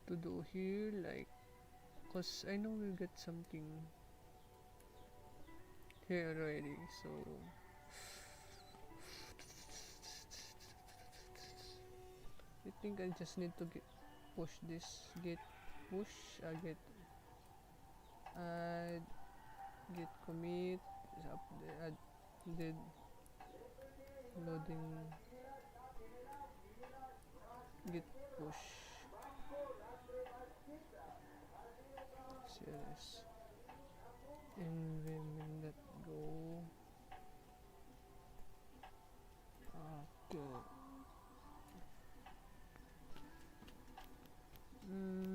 to do here? Like, cause I know we'll get something here already. So I think I just need to push this. Get push. Get add git commit is up add did loading git push cls environment let go okay. mm,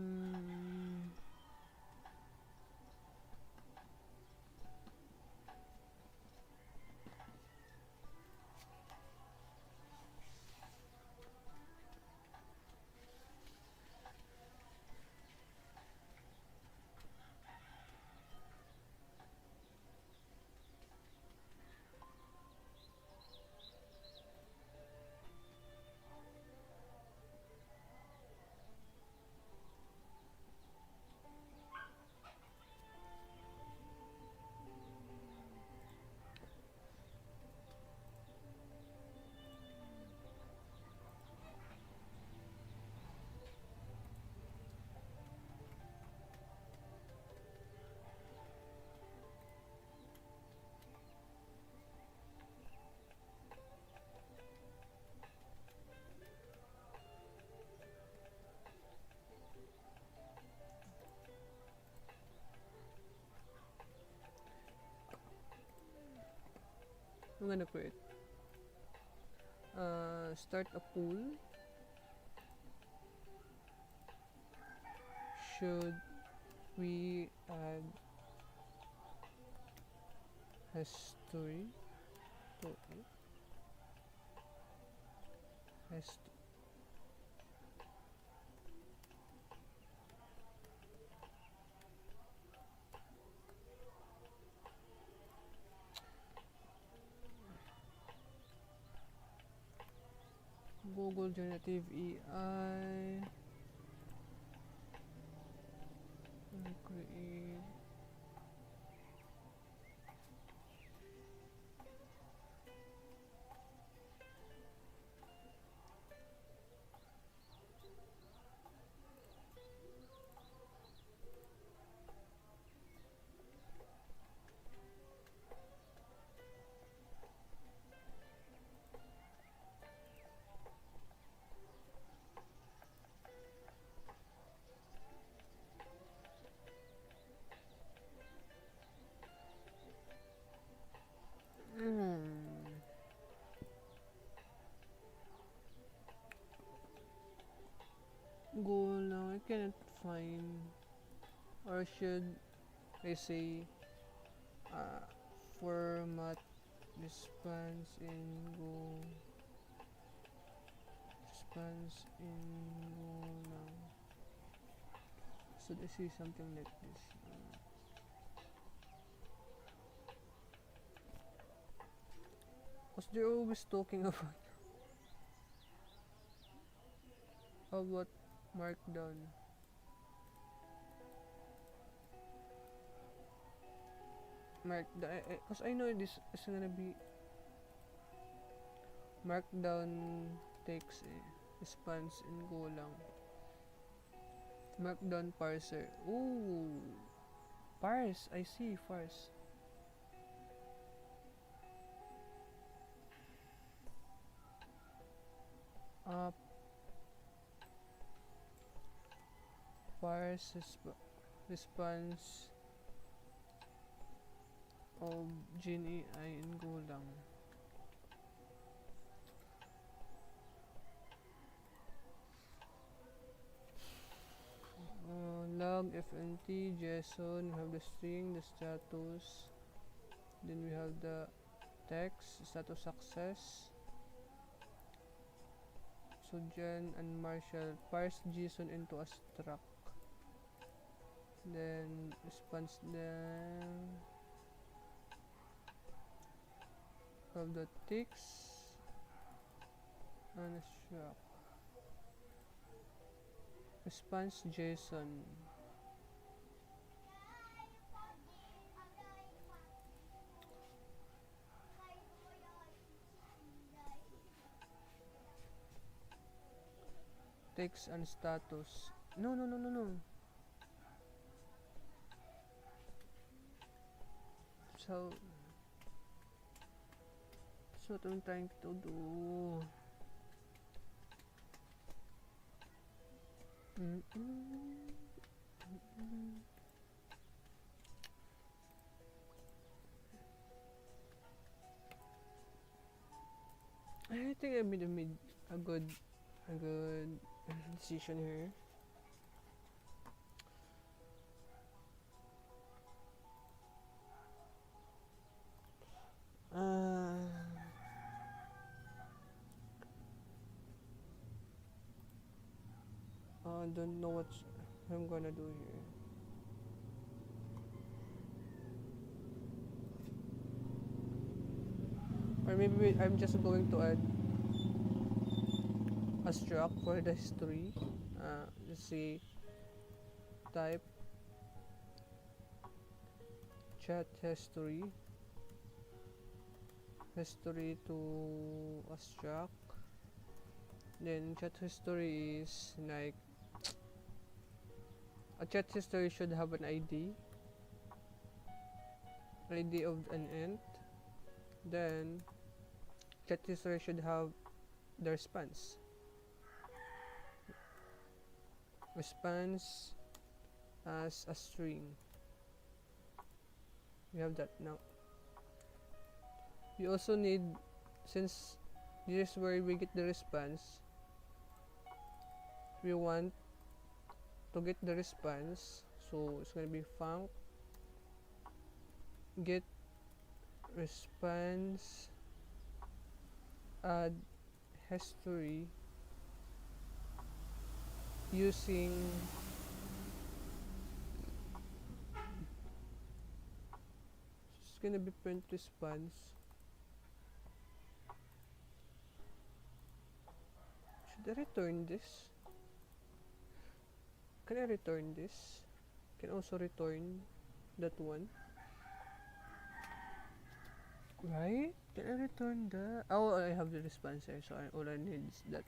I'm gonna create start a pool should we add history to it Google Generative AI create Golang I cannot find or should I say uh, format response in Go response in Golang should I say something like this because they're always talking about markdown because I know this is gonna be markdown takes a response in Golang markdown parser ooh parse I see parse uh parse response of Gen AI in Golang log fnt json we have the string the status then we have the text status success so Jen and Marshall parse json into a struct then response then of the text and a struct response json text and status no how. That's what I'm trying to do. I think I made a good decision here. I don't know what I'm gonna do here. Or maybe I'm just going to add a struct for the history. Let's see, type chat history to a struct. Then chat history is like a chat history should have an ID of an int. Then chat history should have the response as a string. We have that now. We also need, since this is where we get the response, we want to get the response, so it's gonna be func get response add history using it's gonna be print response. Should I return this? Can I return this? Can also return that one, right? Can I return the, oh, I have the response here, so all I need is that.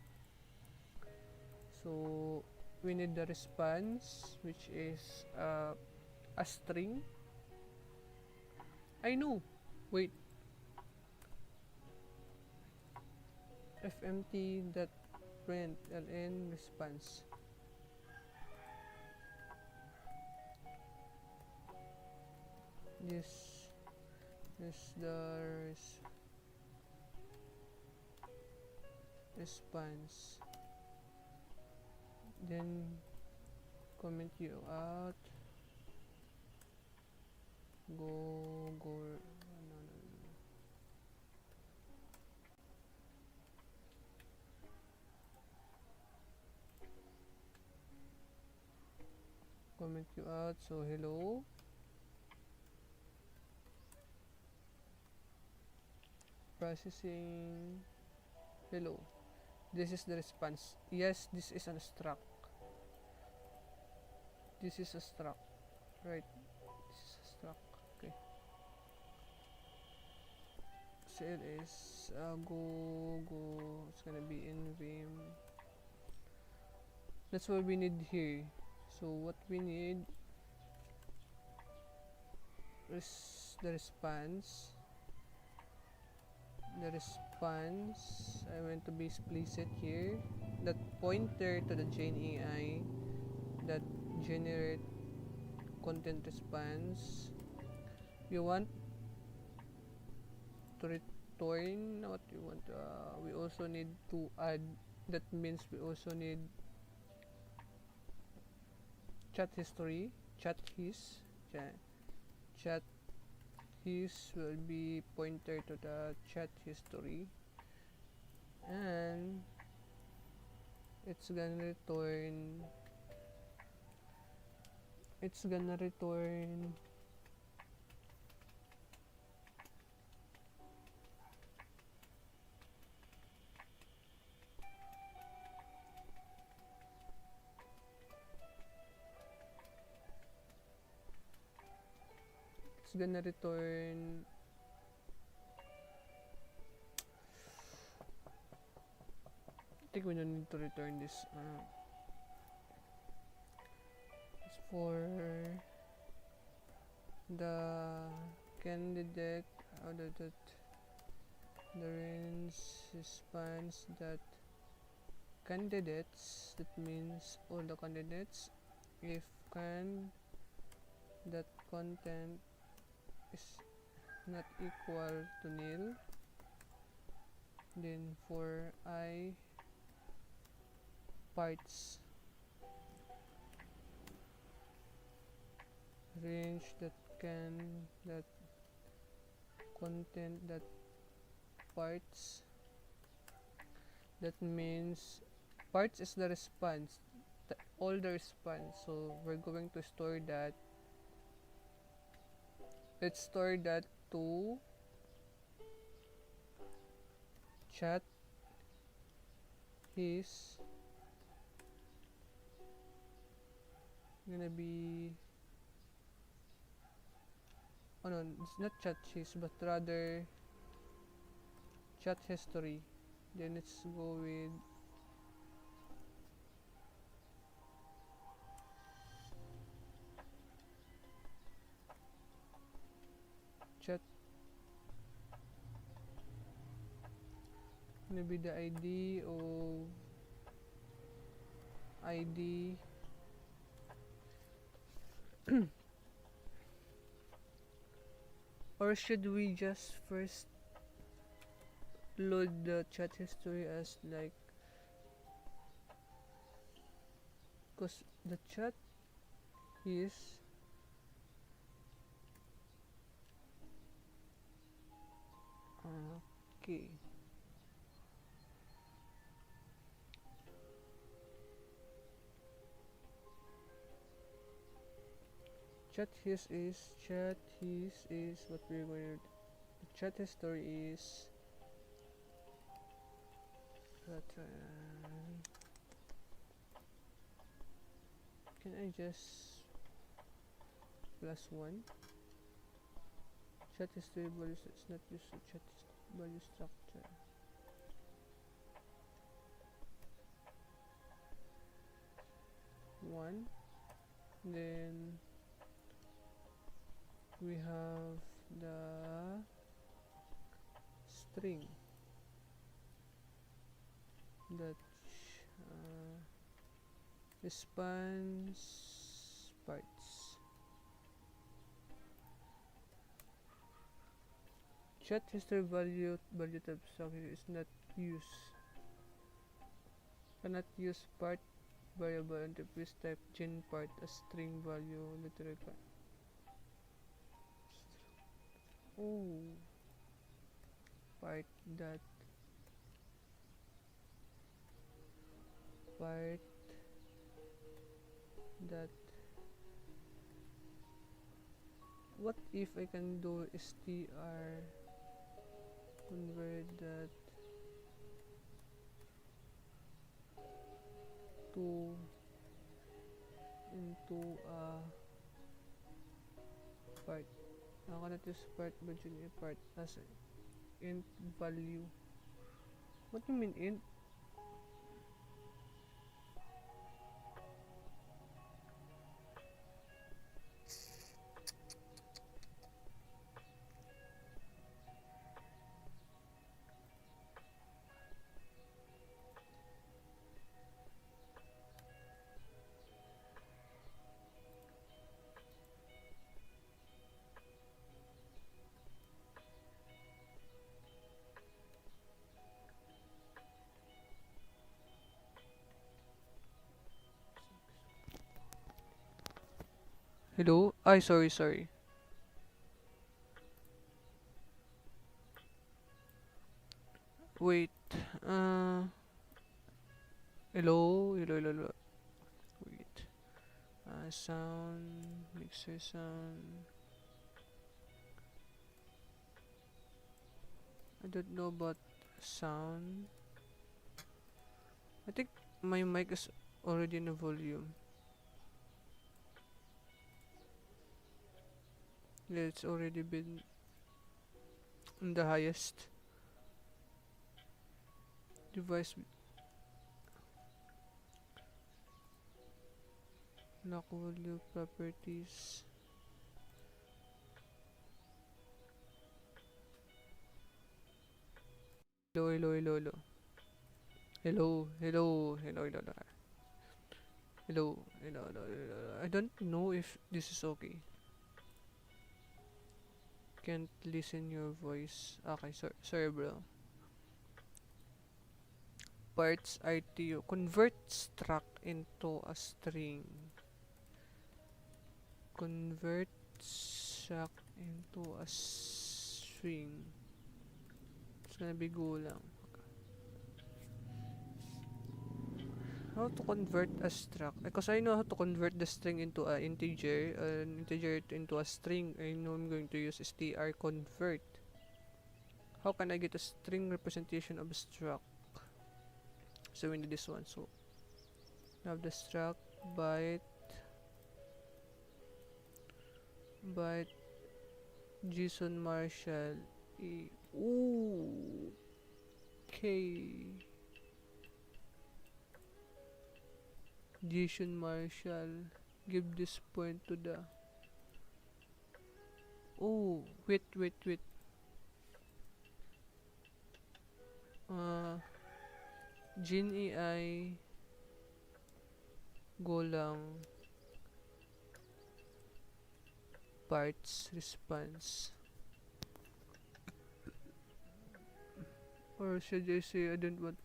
So we need the response, which is a string. I know, wait, fmt that print ln response. This is the response. Then comment you out. Go no. Comment you out, so hello. Processing. Hello. This is the response. Yes, this is a struct. This is a struct. Right. This is a struct. Okay. CLS go. It's gonna be in Vim. That's what we need here. So what we need is the response. I want to be explicit here. That pointer to the Jane AI that generate content response. We want to return what we want. We also need to add. That means we also need chat history. Chat his will be pointer to the chat history, and it's gonna return I think we don't need to return this. It's for the candidate that the range spans that candidates, that means all the candidates. If can that content is not equal to nil, then for I parts range that content that parts, that means parts is the response, all the response. So we're going to store that, let's store that to chat his gonna be, oh no, it's not chat his but rather chat history. Then let's go with chat, gonna be the ID of ID or should we just first load the chat history as like, because the chat is okay, chat his is what we're going to, the chat history is that can I just plus one chat history values, it's not used to chat value structure. One, then we have the string that response parts. Chat history value type structure is not used, cannot use part variable and replace type gen part as string value literal. Oh, part that part that what if I can do str convert that to into a part. I cannot use part but a part as int value. What do you mean int? Hello? Ay, sorry. Wait. Uh, hello. Wait. Sound, mixer sound. I don't know about sound. I think my mic is already in the volume. Yeah, it's already been in the highest device. Lock volume properties. Hello, hello, hello, hello. Hello, hello, hello, hello, hello. Hello, hello, hello, hello. I don't know if this is okay. Can't listen your voice. Okay, sorry, bro. Parts RTU. Convert struct into a string. Convert struct into a string. It's gonna be Golang. How to convert a struct? Because I know how to convert the string into an integer into a string. I know I'm going to use str convert. How can I get a string representation of a struct? So we need this one. So have the struct byte byte JSON Marshall e. Ooh, okay. JSON Marshall. Give this point to the. Oh, wait. Uh, Gen AI Golang parts response. Or should I say I don't want.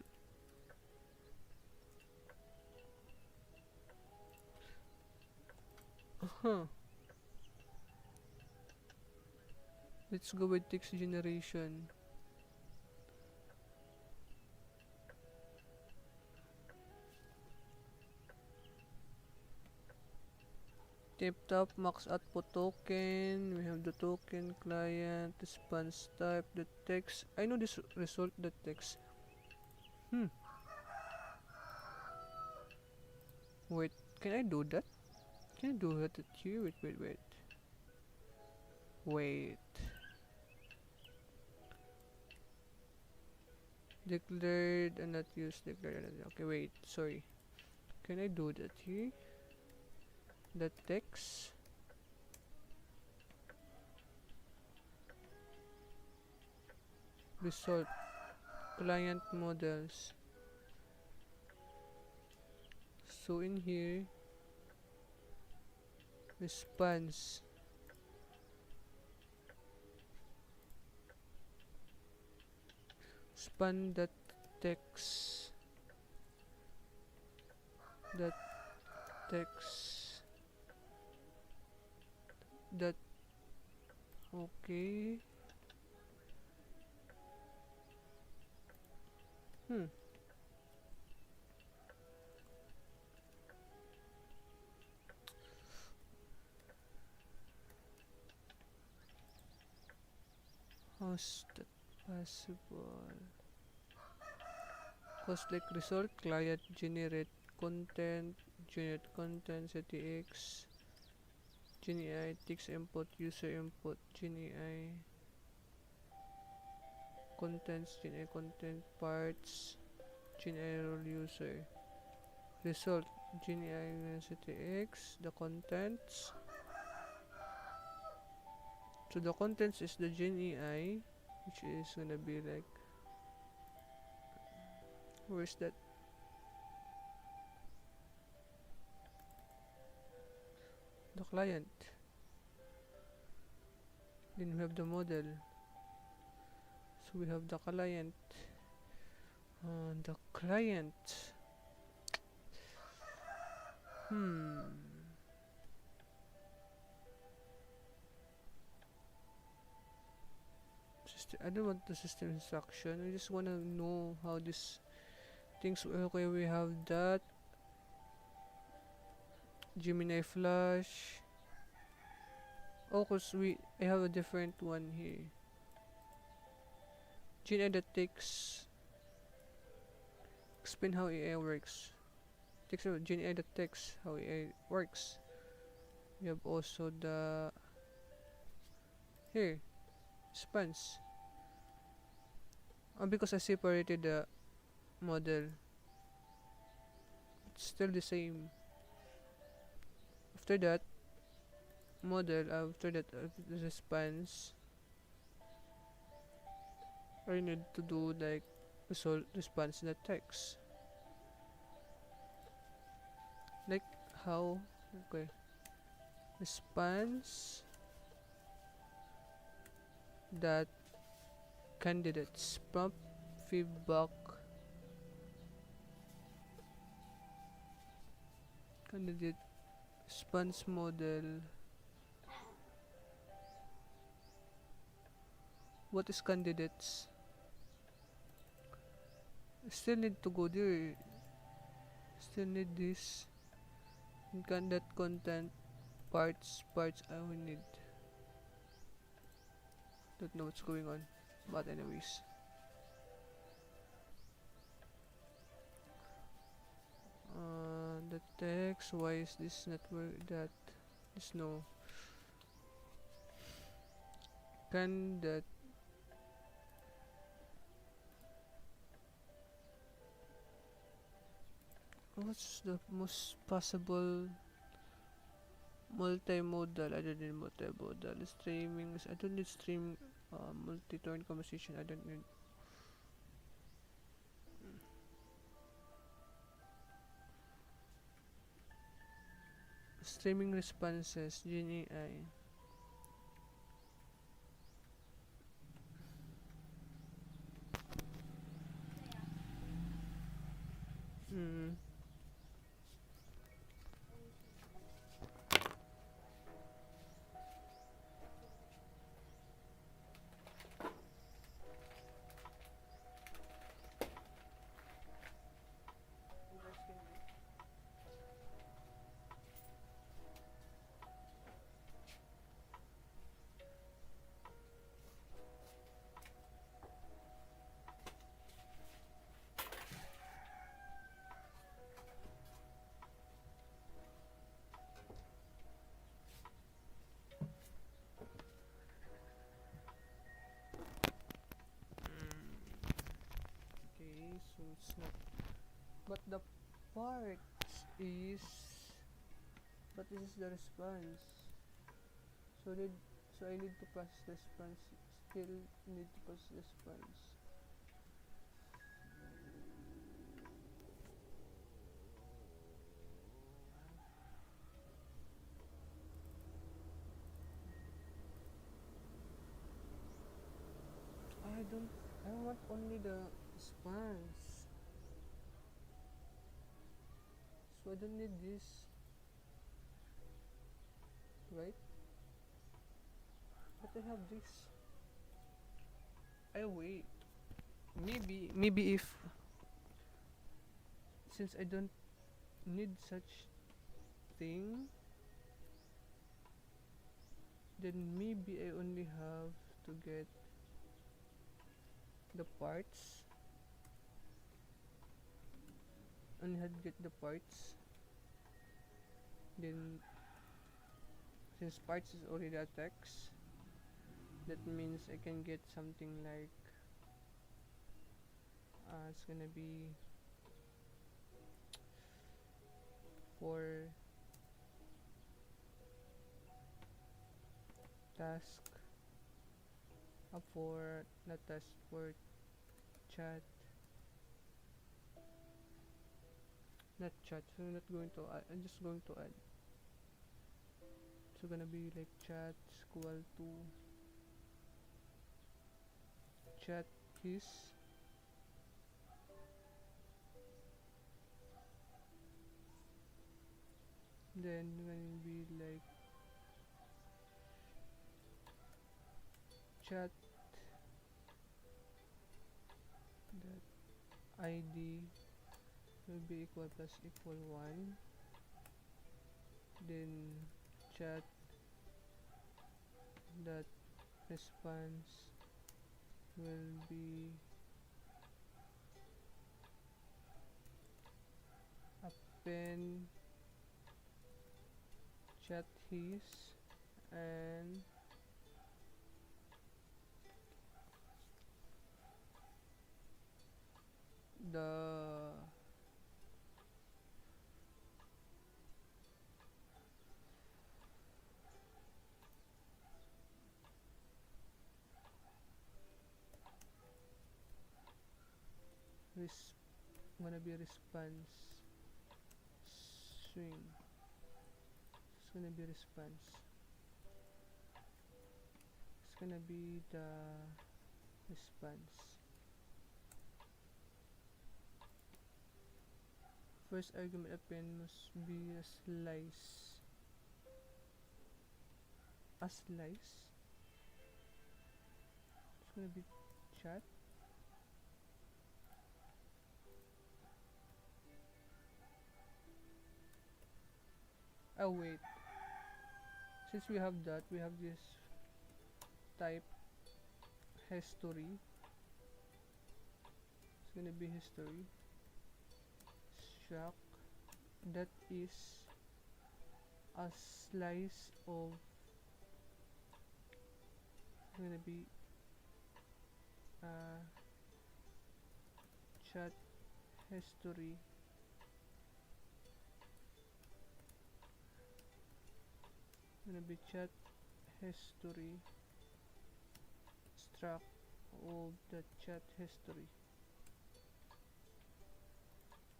Huh. Let's go with text generation. Tip top max output token. We have the token client response type the text. I know this result the text. Hmm. Wait, can I do that? Can I do that at you? Wait. Declared and not used. Declared and not. Okay, wait. Sorry. Can I do that here? The text. Result. Client models. So in here, response. Span that text. That text. That. Okay. Hmm. How's that possible? Cause like result client generate content ctx GenAI text input user input GenAI contents GenAI content parts GenAI role user result GenAI ctx the contents. So the contents is the GenAI, which is gonna be like, where's that? The client. Then we have the model. So we have the client. The client. Hmm. I don't want the system instruction. I just wanna know how this things. Okay, we have that. Gemini Flash. Oh, cause I have a different one here. Gemini that takes explain how AI works. Takes Gemini that takes how AI works. We have also the here spans. Because I separated the model, it's still the same. After that model, after that the spans, I need to do like response in the text. Like how, okay, response that candidates prompt feedback candidate response model. What is candidates? Still need to go there. Still need this. That content parts I will need. Don't know what's going on. But anyways. The text, why is this network that this no can that what's the most possible multimodal? I don't need multimodal streaming. I don't need stream multi-turn conversation. I don't need streaming responses. GNAI. Mm. Okay, so it's not. But the part is. But this is the response. So need so I need to process the response. Still need to process the response. I don't. I want only the response. So I don't need this, right? But I have this. I wait. Maybe if since I don't need such thing, then maybe I only have to get the parts. Only had to get the parts. Then since parts is already a text, that means I can get something like it's gonna be for task for not task for chat, not chat, so I'm not going to add, I'm just going to add, so gonna be like chat equal to chat is then gonna be like chat that id will be equal plus equal 1, then chat that response will be append chat his and the gonna be response string. It's gonna be response. It's gonna be the response. First argument append must be a slice. A slice? It's gonna be chat. Oh wait. Since we have that, we have this type history. It's gonna be history. Shock. That is a slice of. It's gonna be chat history. Gonna be chat history struct of the chat history.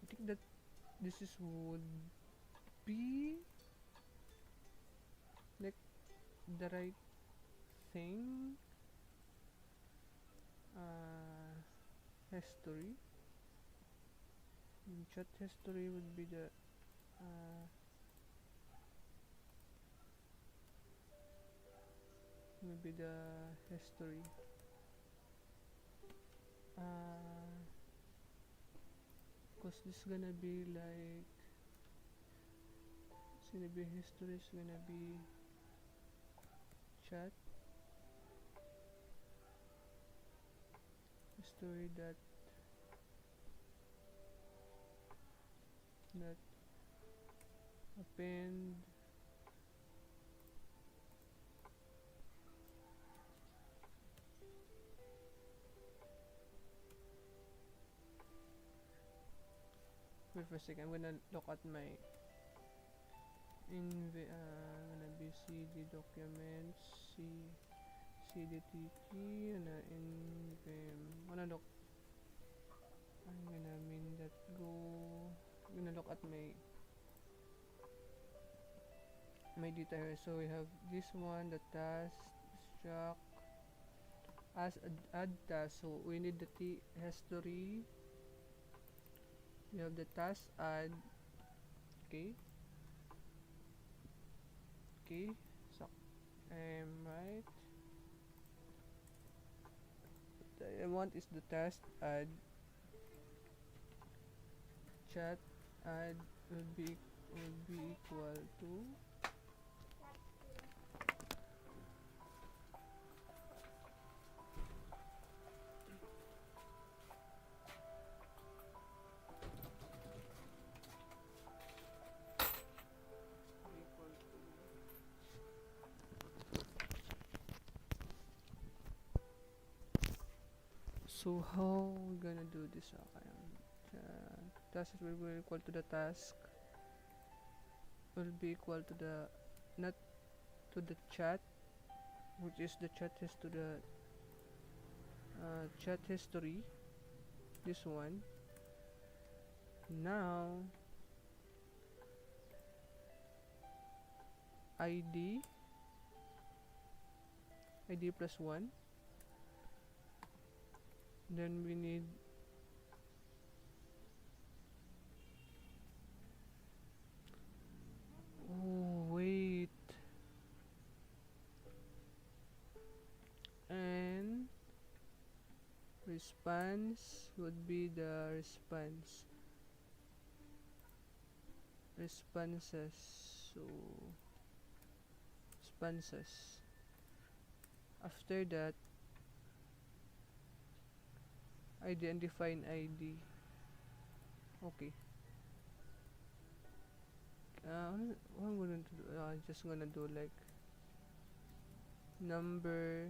I think that this is would be like the right thing. History. Chat history would be the maybe the history. Cause this gonna be like it's gonna be history. It's gonna be chat history that append wait for a second. I'm gonna look at my gonna be cd documents cdtt and nvim. Look. I'm gonna mean that go. I'm gonna look at my data here. So we have this one, the task struct as add task. So we need the history. We have the task add. Okay. So I'm right. What I want is the task add chat add will be equal to so how we gonna do this? Task will be equal to the task will be equal to the not to the chat, which is the chat is to the chat history, this one. Now id plus 1, then we need wait, and response would be the responses. So responses. After that, id and define id. Okay. What I'm gonna do? I'm just gonna do like number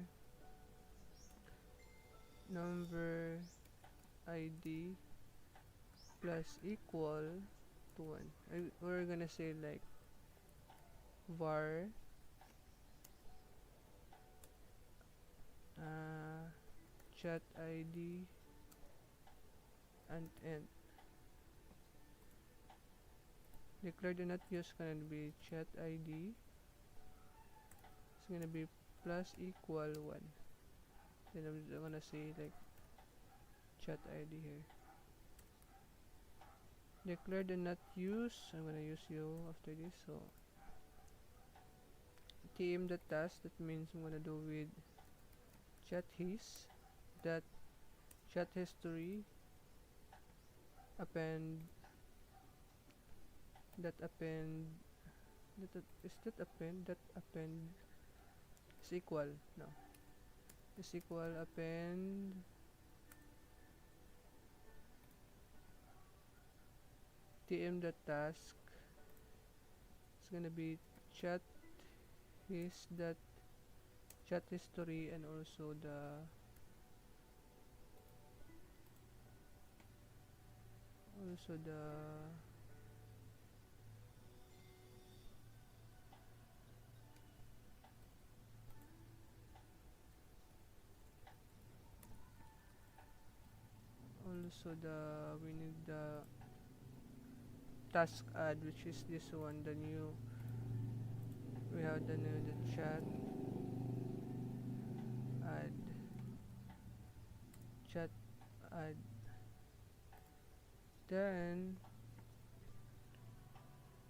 id plus equal to 1. We're gonna say like var chat id and end. Declare do not use gonna be chat ID. It's gonna be plus equal 1. Then I'm gonna say like chat ID here. Declare do not use. I'm gonna use you after this. So tm the task, that means I'm gonna do with chat his that chat history append that append is that append is equal no is equal append tm the task. It's gonna be chat his that chat history and also the we need the task add, which is this one, the new we have the new the chat add chat add. Then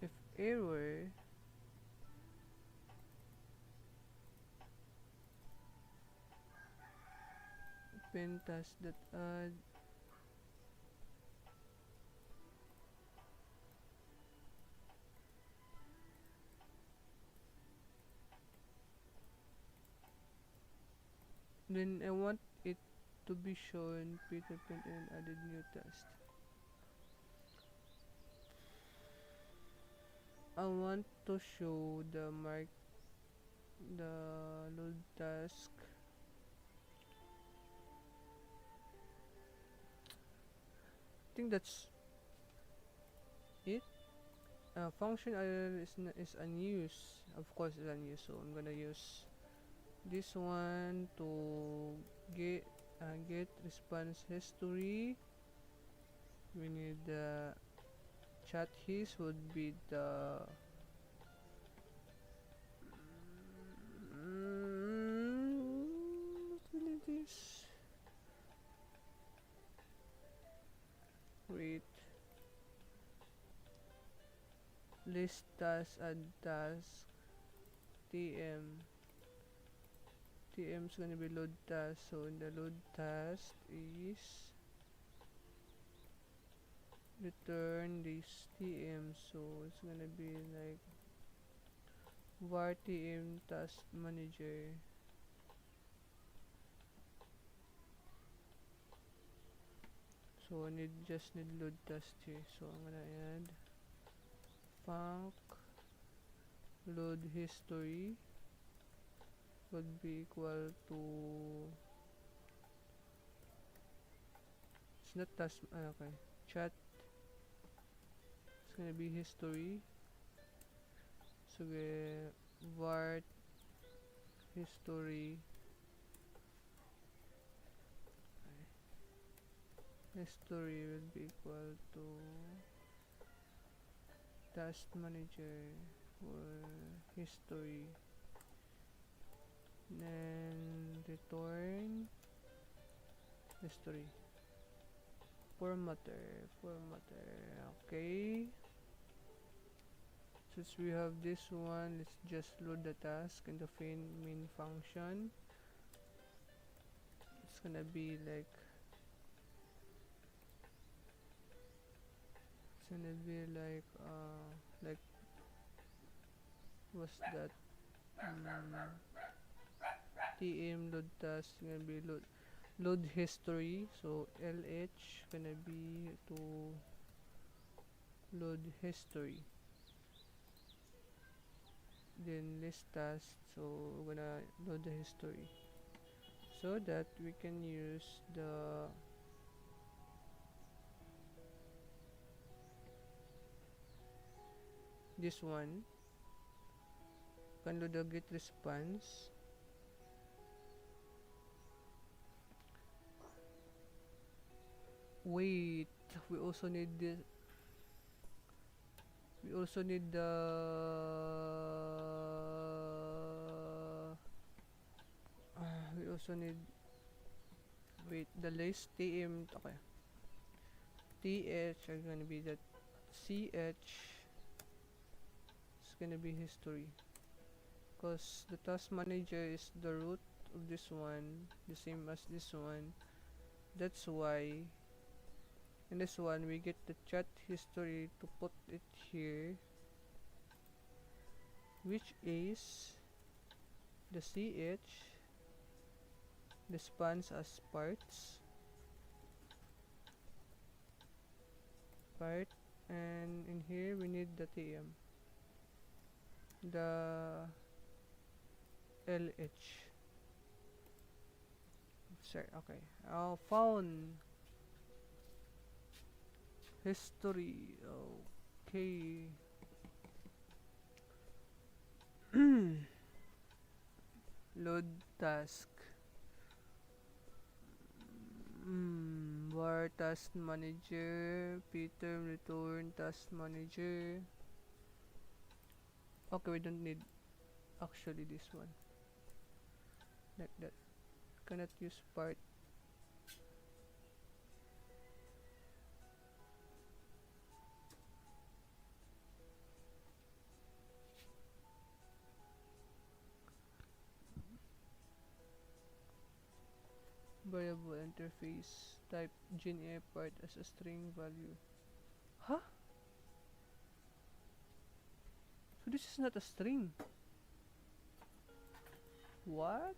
if error pin task that add then I want it to be shown Peter print and added new test. I want to show the load task. I think that's it. Function is unused. Of course, it's unused. So I'm gonna use this one to get response history. We need the chat his would be the this wait list task add task tm is gonna be load task. So in the load task is return this tm, so it's gonna be like var tm task manager. So I just need load task here, so I'm gonna add func load history would be equal to it's not task okay chat, it's gonna be history. So var history will be equal to task manager for history, then return history formatter. Okay, since we have this one, let's just load the task in the main function. It's gonna be like what's that tm load task gonna be load history. So lh gonna be to load history, then list task. So we're gonna load the history so that we can use this one, can do the get response. Wait, we also need this. We also need the we also need, wait, the list tm. Okay, th are gonna be that ch is gonna be history, because the task manager is the root of this one, the same as this one. That's why in this one we get the chat history to put it here, which is the ch, the spans as part, and in here we need the tm, the lh. Sorry, okay. Oh, found history. Okay. Load task. Var task manager. Peter return task manager. Okay, we don't need actually this one. Like that. Cannot use part. Variable interface. Type GNA part as a string value. Huh? So this is not a string. What?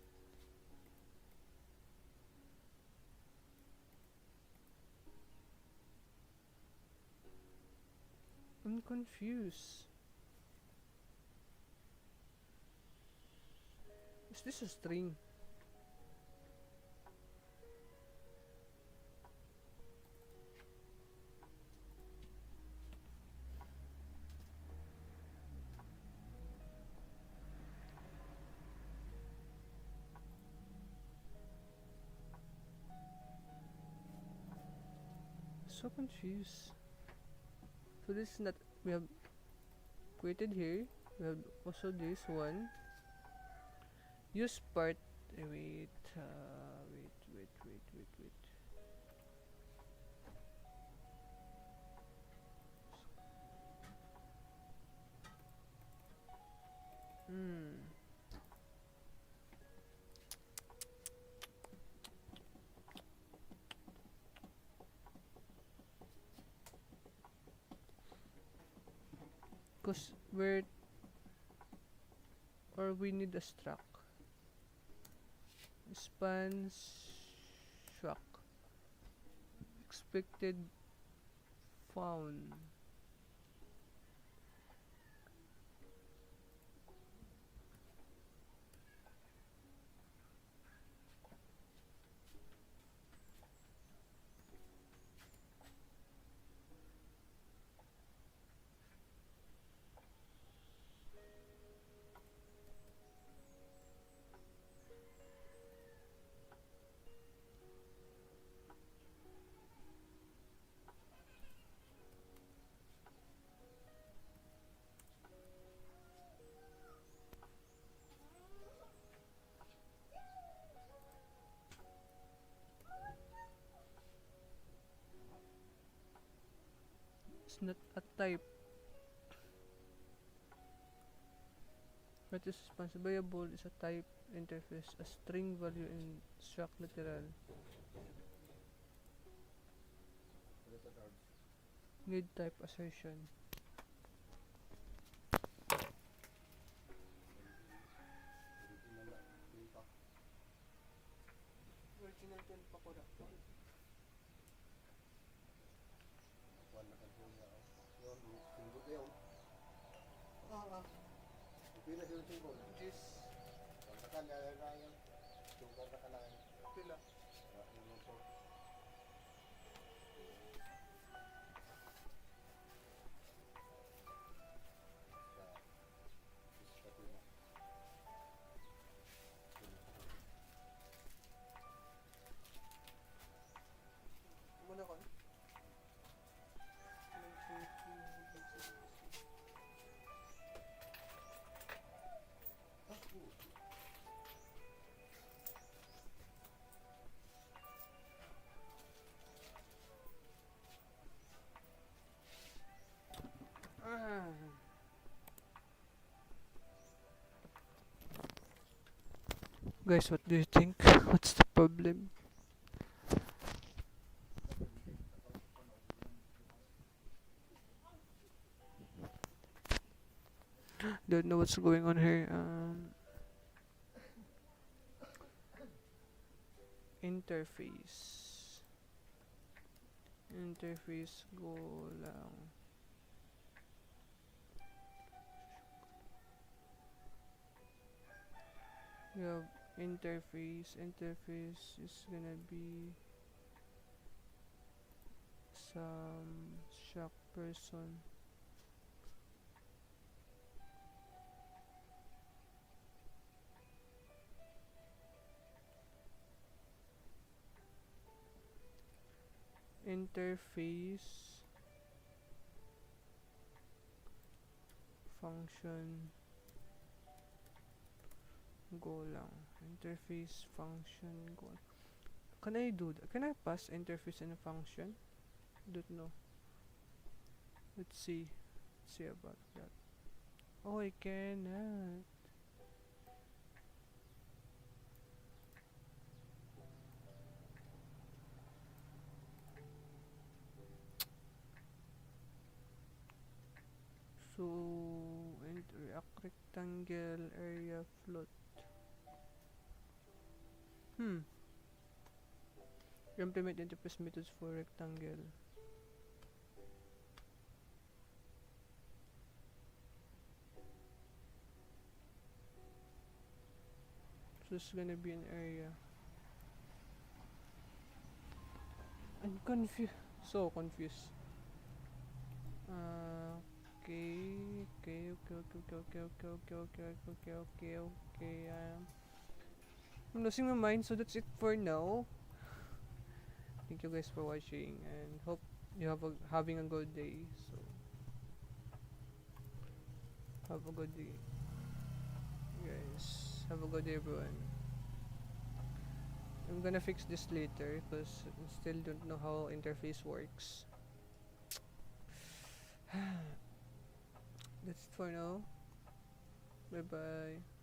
I'm confused. Is this a string? So confused. So this is not, we have created here. We have also this one. Use part. Wait, wait. Hmm. Cause we're, or we need a struct. Span struct. Expected found. It's not a type. What is responsible is a type interface, a string value in struct literal. Need type assertion. Original 12 pa ko na. Ah, Jis. Pila. Muna ko. Guys, what do you think? What's the problem? Don't know what's going on here. Interface. Interface Golang. We have interface. Interface is gonna be some shock person. Interface function Golang. Interface function Golang. Can I do that? Can I pass interface and a function? Don't know. Let's see. Let's see about that. Oh, I cannot. So, react rectangle area float. Hmm. Implement interface methods for rectangle. So it's gonna be an area. I'm confused. So confused. Okay, okay, okay, okay, okay, okay, okay, okay, okay, okay, okay. I'm losing my mind. So that's it for now. Thank you guys for watching, and hope you have having a good day. So have a good day, guys. Have a good day, everyone. I'm gonna fix this later because I still don't know how interface works. That's it for now. Bye bye.